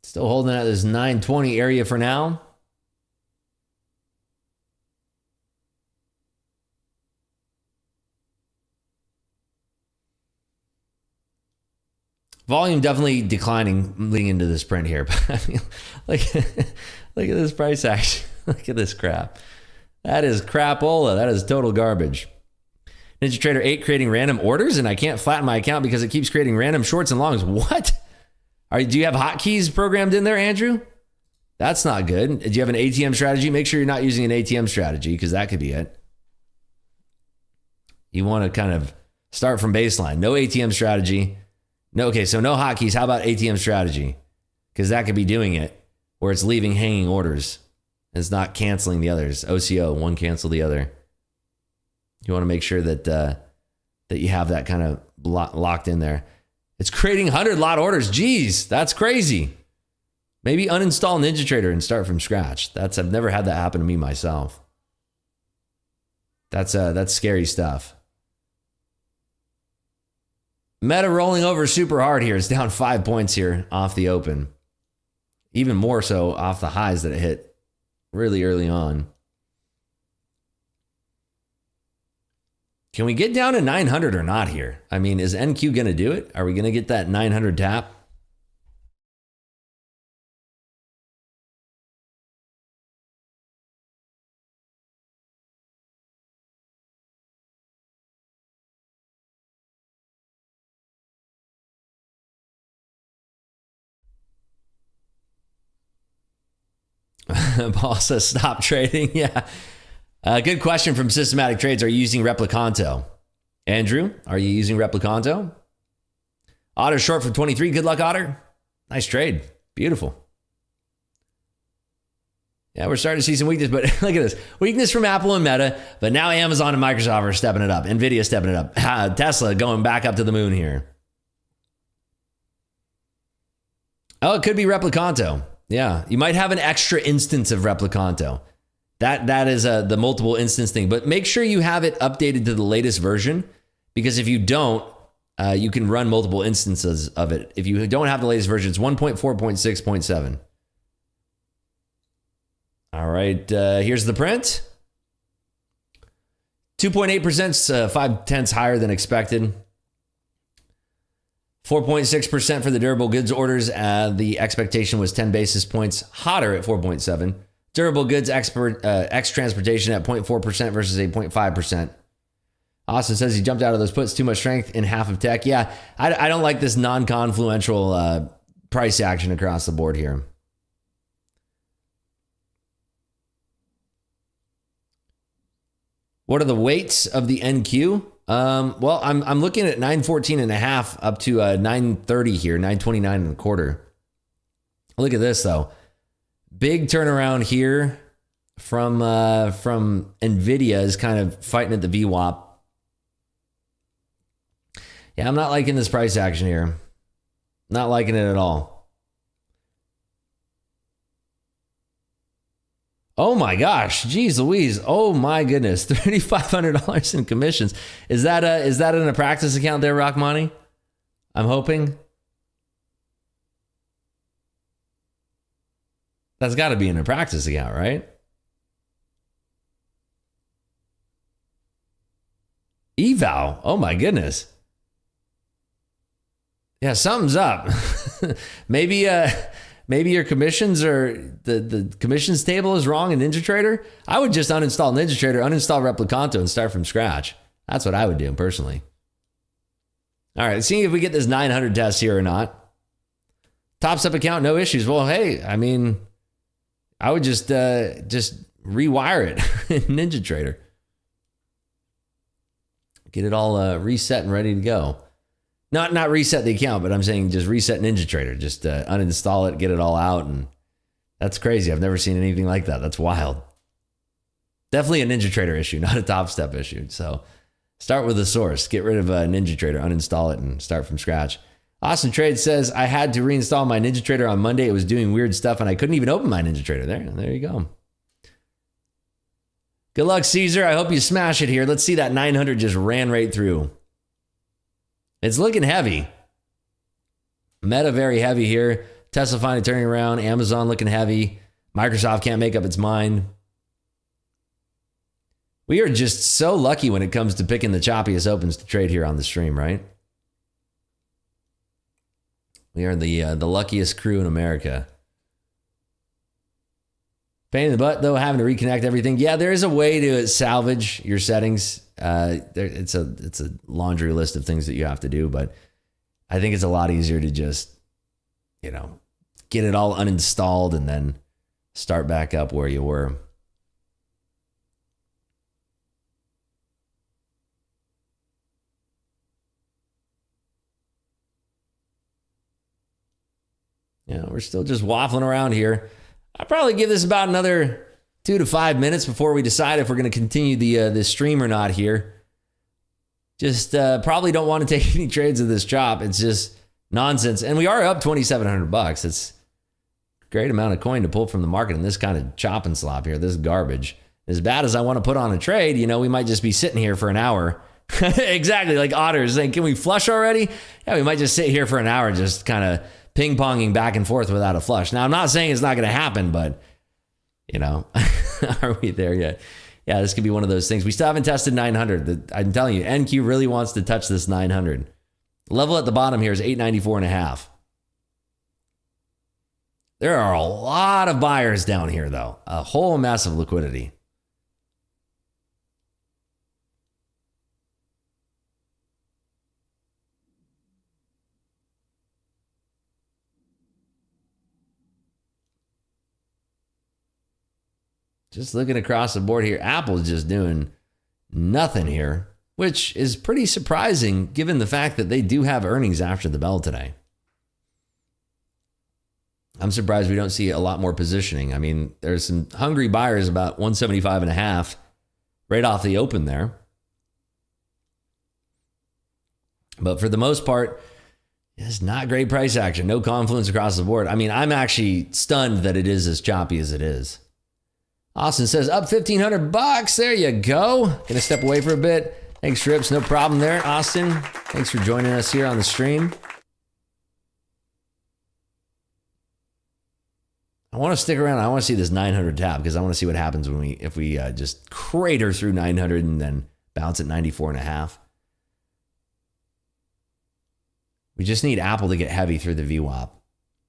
Still holding at this 920 area for now. Volume definitely declining leading into this print here. But I mean, look at this price action. Look at this crap. That is crapola. That is total garbage. Ninja Trader 8 creating random orders, and I can't flatten my account because it keeps creating random shorts and longs. What? Do you have hotkeys programmed in there, Andrew? That's not good. Do you have an ATM strategy? Make sure you're not using an ATM strategy because that could be it. You want to kind of start from baseline. No ATM strategy. No, okay, so no hotkeys. How about ATM strategy? Because that could be doing it where it's leaving hanging orders. It's not canceling the others. OCO, one cancel the other. You want to make sure that that you have that kind of locked in there. It's creating 100 lot orders. Jeez, that's crazy. Maybe uninstall Ninja Trader and start from scratch. I've never had that happen to me myself. That's scary stuff. Meta rolling over super hard here. It's down 5 points here off the open. Even more so off the highs that it hit really early on. Can we get down to 900 or not here? I mean, is NQ going to do it? Are we going to get that 900 tap? Paul says stop trading. Yeah. Good question from Systematic Trades. Are you using Replicanto? Andrew, are you using Replicanto? Otter short for 23. Good luck, Otter. Nice trade. Beautiful. Yeah, we're starting to see some weakness, but look at this. Weakness from Apple and Meta, but now Amazon and Microsoft are stepping it up. NVIDIA stepping it up. Tesla going back up to the moon here. Oh, it could be Replicanto. Yeah, you might have an extra instance of Replicanto. That is the multiple instance thing, but make sure you have it updated to the latest version, because if you don't, you can run multiple instances of it. If you don't have the latest version, it's 1.4.6.7. All right, here's the print. 2.8%, 5/10 higher than expected. 4.6% for the durable goods orders. The expectation was 10 basis points hotter at 4.7. Durable goods ex transportation at 0.4% versus 8.5%. Austin says he jumped out of those puts. Too much strength in half of tech. Yeah, I don't like this non-confluential price action across the board here. What are the weights of the NQ? Well, I'm looking at 914.5 up to 930 here, 929.25. Look at this though. Big turnaround here from NVIDIA is kind of fighting at the VWAP. Yeah, I'm not liking this price action here. Not liking it at all. Oh my gosh, geez Louise. Oh my goodness, $3,500 in commissions. Is that in a practice account there, Rockmoney? I'm hoping. That's got to be in a practice account, right? Eval. Oh my goodness. Yeah, something's up. maybe maybe your commissions or the commissions table is wrong in NinjaTrader. I would just uninstall NinjaTrader, uninstall Replicanto, and start from scratch. That's what I would do personally. All right, seeing if we get this 900 test here or not. Top step account, no issues. Well, hey, I mean, I would just rewire it in NinjaTrader. Get it all reset and ready to go. Not reset the account, but I'm saying just reset NinjaTrader. Just uninstall it, get it all out, and that's crazy. I've never seen anything like that. That's wild. Definitely a NinjaTrader issue, not a Top Step issue. So start with the source. Get rid of NinjaTrader, uninstall it, and start from scratch. Austin Trade says, I had to reinstall my NinjaTrader on Monday. It was doing weird stuff, and I couldn't even open my NinjaTrader. There you go. Good luck, Caesar. I hope you smash it here. Let's see that 900 just ran right through. It's looking heavy. Meta very heavy here. Tesla finally turning around. Amazon looking heavy. Microsoft can't make up its mind. We are just so lucky when it comes to picking the choppiest opens to trade here on the stream, right? We are the luckiest crew in America. Pain in the butt, though, having to reconnect everything. Yeah, there is a way to salvage your settings. It's a laundry list of things that you have to do, but I think it's a lot easier to just, get it all uninstalled and then start back up where you were. Yeah, we're still just waffling around here. I'll probably give this about another 2 to 5 minutes before we decide if we're going to continue the stream or not here. Just probably don't want to take any trades of this chop. It's just nonsense. And we are up $2,700. It's a great amount of coin to pull from the market in this kind of chop and slop here, this garbage. As bad as I want to put on a trade, we might just be sitting here for an hour. Exactly, like Otter's saying, can we flush already? Yeah, we might just sit here for an hour just kind of ping-ponging back and forth without a flush. Now, I'm not saying it's not going to happen, but, are we there yet? Yeah, this could be one of those things. We still haven't tested 900. I'm telling you, NQ really wants to touch this 900. Level at the bottom here is 894.5. There are a lot of buyers down here, though. A whole mess of liquidity. Just looking across the board here, Apple's just doing nothing here, which is pretty surprising given the fact that they do have earnings after the bell today. I'm surprised we don't see a lot more positioning. I mean, there's some hungry buyers about 175.5 right off the open there. But for the most part, it's not great price action. No confluence across the board. I mean, I'm actually stunned that it is as choppy as it is. Austin says, up $1,500. There you go. Gonna step away for a bit. Thanks, Trips. No problem there, Austin. Thanks for joining us here on the stream. I want to stick around. I want to see this 900 tap because I want to see what happens if we just crater through 900 and then bounce at 94.5. We just need Apple to get heavy through the VWAP,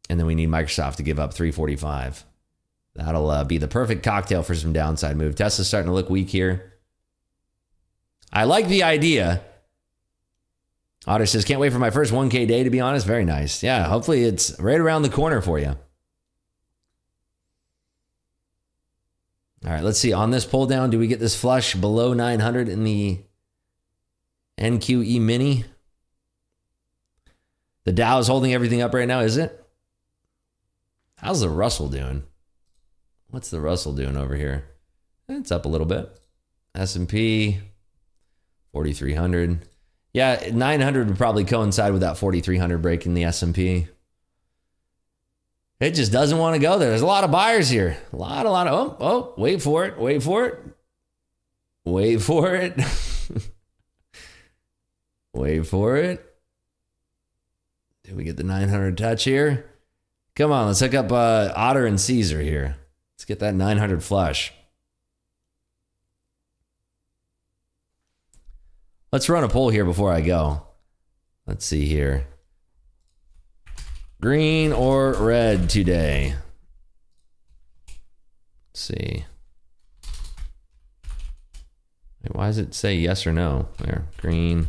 and then we need Microsoft to give up 345. That'll be the perfect cocktail for some downside move. Tesla's starting to look weak here. I like the idea. Otter says, can't wait for my first 1K day, to be honest. Very nice. Yeah, hopefully it's right around the corner for you. All right, let's see. On this pull down, do we get this flush below 900 in the NQE Mini? The Dow is holding everything up right now, is it? How's the Russell doing? What's the Russell doing over here? It's up a little bit. S&P, 4,300. Yeah, 900 would probably coincide with that 4,300 break in the S&P. It just doesn't want to go there. There's a lot of buyers here. A lot of, wait for it. Wait for it. Wait for it. Wait for it. Did we get the 900 touch here? Come on, let's hook up Otter and Caesar here. Let's get that 900 flush. Let's run a poll here before I go. Let's see here. Green or red today? Let's see. Wait, why does it say yes or no? There, green,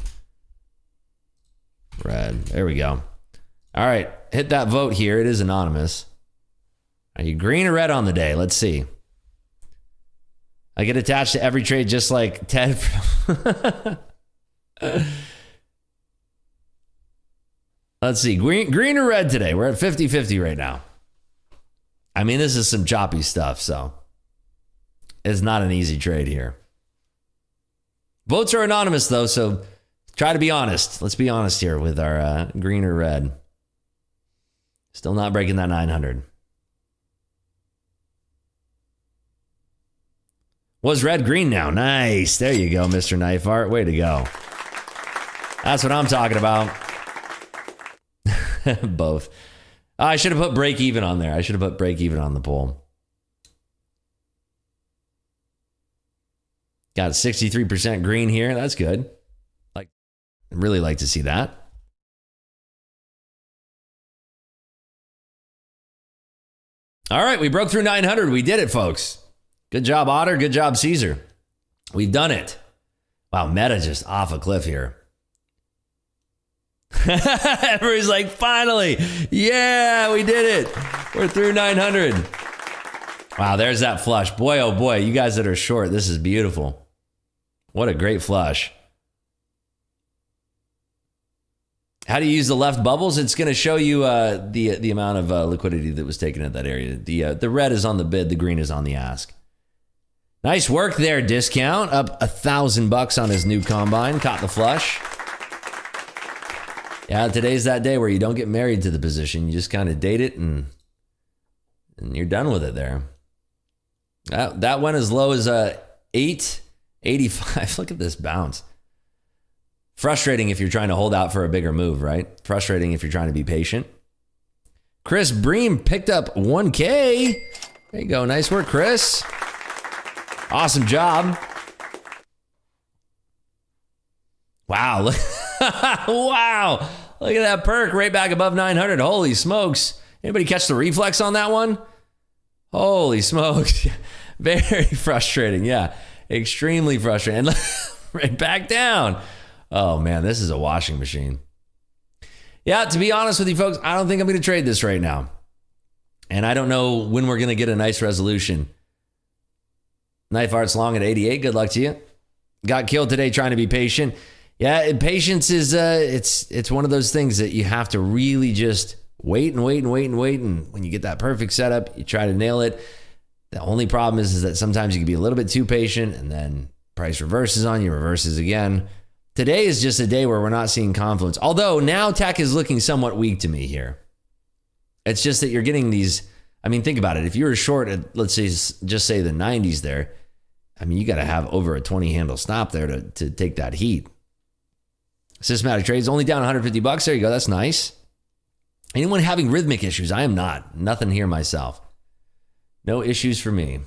red. There we go. All right, hit that vote here. It is anonymous. Are you green or red on the day? Let's see. I get attached to every trade just like Ted. Let's see. Green or red today? We're at 50-50 right now. I mean, this is some choppy stuff, so it's not an easy trade here. Votes are anonymous, though, so try to be honest. Let's be honest here with our green or red. Still not breaking that 900. Was red green now? Nice. There you go, Mr. Knife Art. Way to go. That's what I'm talking about. Both. I should have put break even on there. I should have put break even on the poll. Got 63% green here. That's good. I'd really like to see that. All right, we broke through 900. We did it, folks. Good job, Otter. Good job, Caesar. We've done it. Wow, Meta just off a cliff here. Everybody's like, finally. Yeah, we did it. We're through 900. Wow, there's that flush. Boy, oh boy, you guys that are short, this is beautiful. What a great flush. How do you use the left bubbles? It's going to show you the amount of liquidity that was taken at that area. The red is on the bid. The green is on the ask. Nice work there, Discount. Up $1,000 on his new combine. Caught the flush. Yeah, today's that day where you don't get married to the position. You just kind of date it and you're done with it there. That went as low as 885. Look at this bounce. Frustrating if you're trying to hold out for a bigger move, right? Frustrating if you're trying to be patient. Chris Bream picked up 1K. There you go. Nice work, Chris. Awesome job. Wow. Wow. Look at that perk right back above 900. Holy smokes. Anybody catch the reflex on that one? Holy smokes. Very frustrating. Yeah. Extremely frustrating. And right back down. Oh man, this is a washing machine. Yeah, to be honest with you folks, I don't think I'm going to trade this right now. And I don't know when we're going to get a nice resolution. Knife Art's long at 88. Good luck to you. Got killed today trying to be patient. Yeah, patience is it's one of those things that you have to really just wait and wait and wait and wait. And when you get that perfect setup, you try to nail it. The only problem is that sometimes you can be a little bit too patient and then price reverses on you, reverses again. Today is just a day where we're not seeing confluence. Although now tech is looking somewhat weak to me here. It's just that you're getting these. I mean, think about it. If you were short at, let's say, just say the 90s there, I mean, you got to have over a 20 handle stop there to take that heat. Systematic trades only down $150. There you go. That's nice. Anyone having rhythmic issues? I am not. Nothing here myself. No issues for me.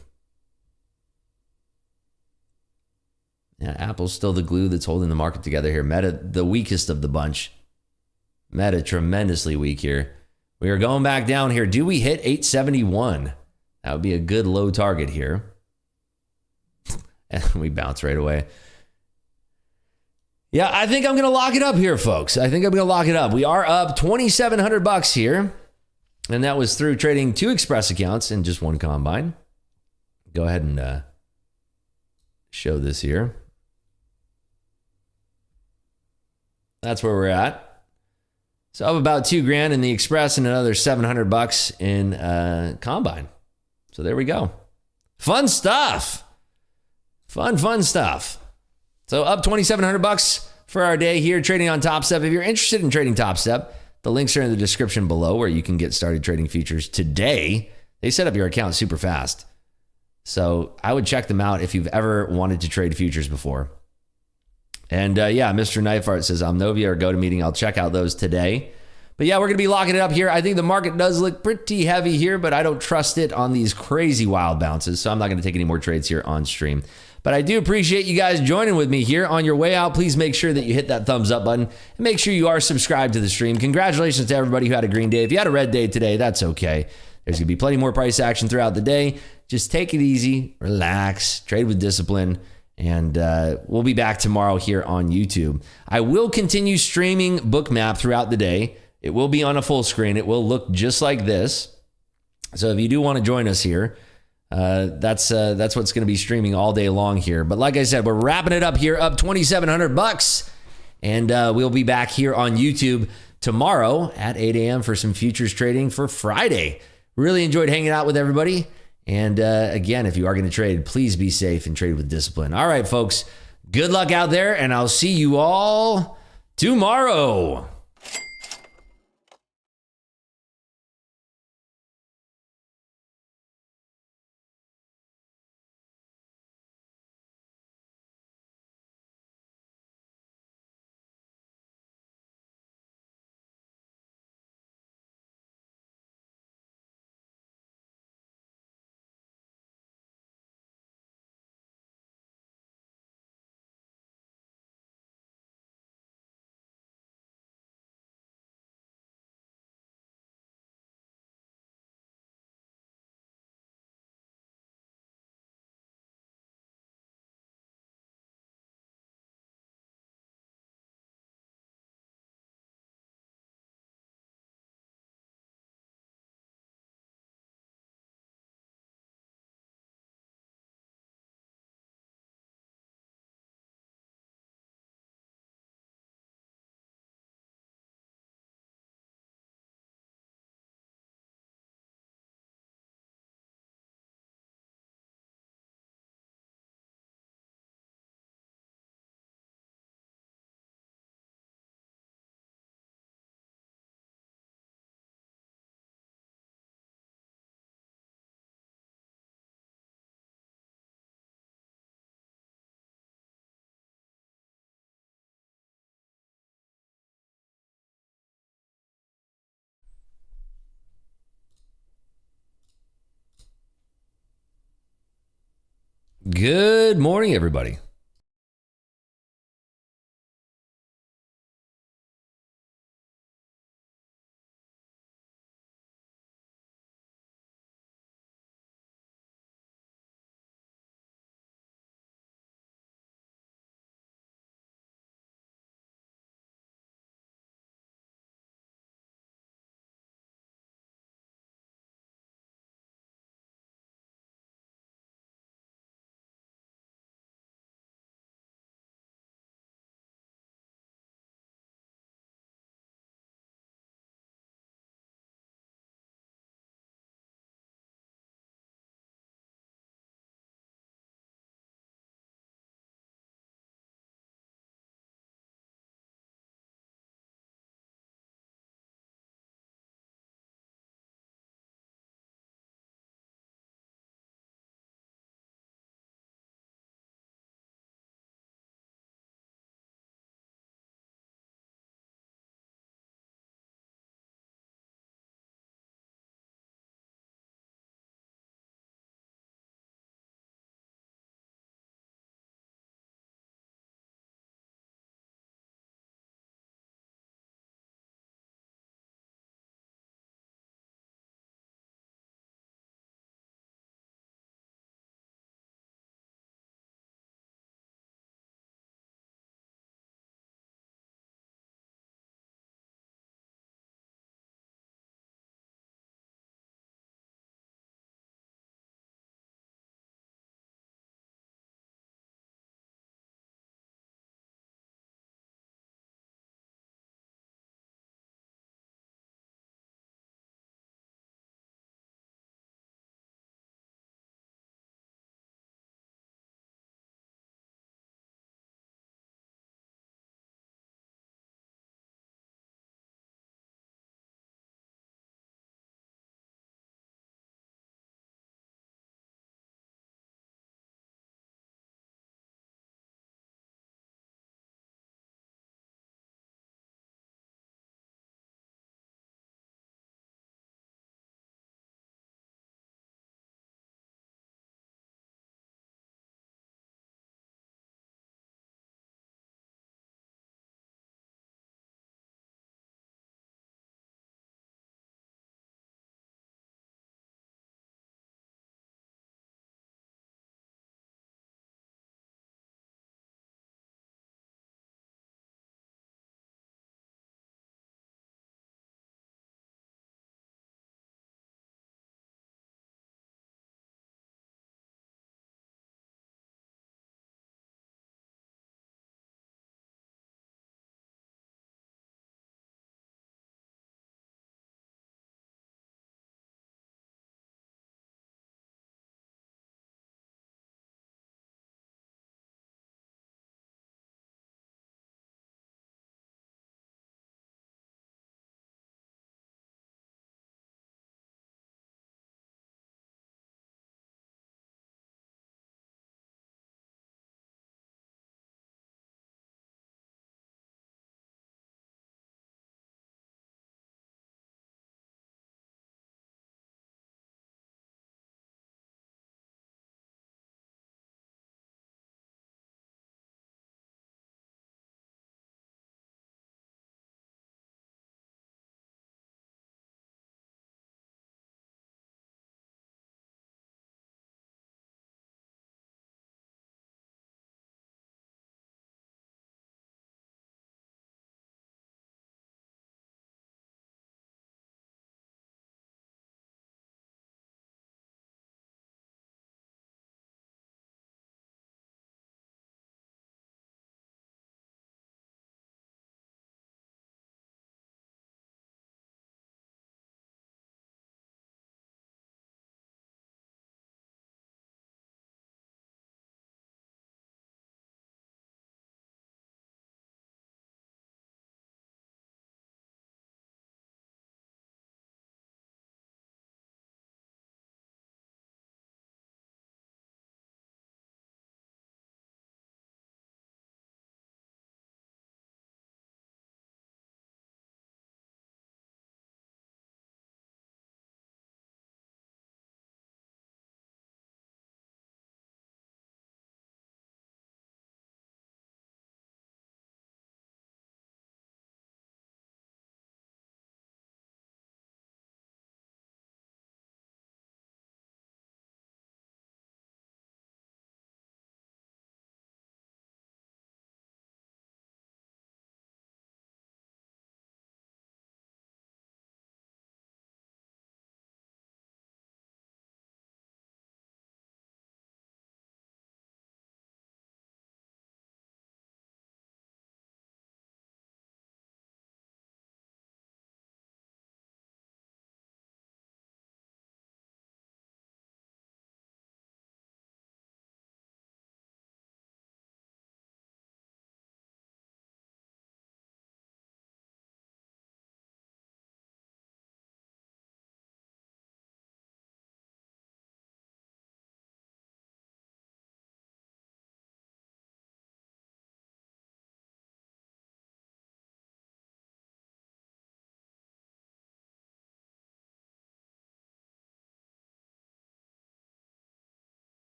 Yeah, Apple's still the glue that's holding the market together here. Meta, the weakest of the bunch. Meta, tremendously weak here. We are going back down here. Do we hit 871? That would be a good low target here. And we bounce right away. Yeah, I think I'm going to lock it up here, folks. I think I'm going to lock it up. We are up $2,700 here. And that was through trading 2 Express accounts and just 1 combine. Go ahead and show this here. That's where we're at. So up about $2,000 in the Express and another $700 in combine. So there we go. Fun stuff. Fun stuff. So up $2,700 for our day here trading on Top Step. If you're interested in trading Top Step, the links are in the description below where you can get started trading futures today. They set up your account super fast. So I would check them out if you've ever wanted to trade futures before. And yeah, Mr. Knife Art says, Omnovia or GoToMeeting. I'll check out those today. But yeah, we're going to be locking it up here. I think the market does look pretty heavy here, but I don't trust it on these crazy wild bounces. So I'm not going to take any more trades here on stream. But I do appreciate you guys joining with me here. On your way out, please make sure that you hit that thumbs up button and make sure you are subscribed to the stream. Congratulations to everybody who had a green day. If you had a red day today, that's okay. There's going to be plenty more price action throughout the day. Just take it easy, relax, trade with discipline, and we'll be back tomorrow here on YouTube. I will continue streaming Bookmap throughout the day. It will be on a full screen. It will look just like this. So if you do want to join us here, that's what's going to be streaming all day long here. But like I said, we're wrapping it up here, up $2,700, and we'll be back here on YouTube tomorrow at 8 a.m. for some futures trading for Friday. Really enjoyed hanging out with everybody. And again, if you are going to trade, please be safe and trade with discipline. All right, folks, good luck out there, and I'll see you all tomorrow. Good morning, everybody.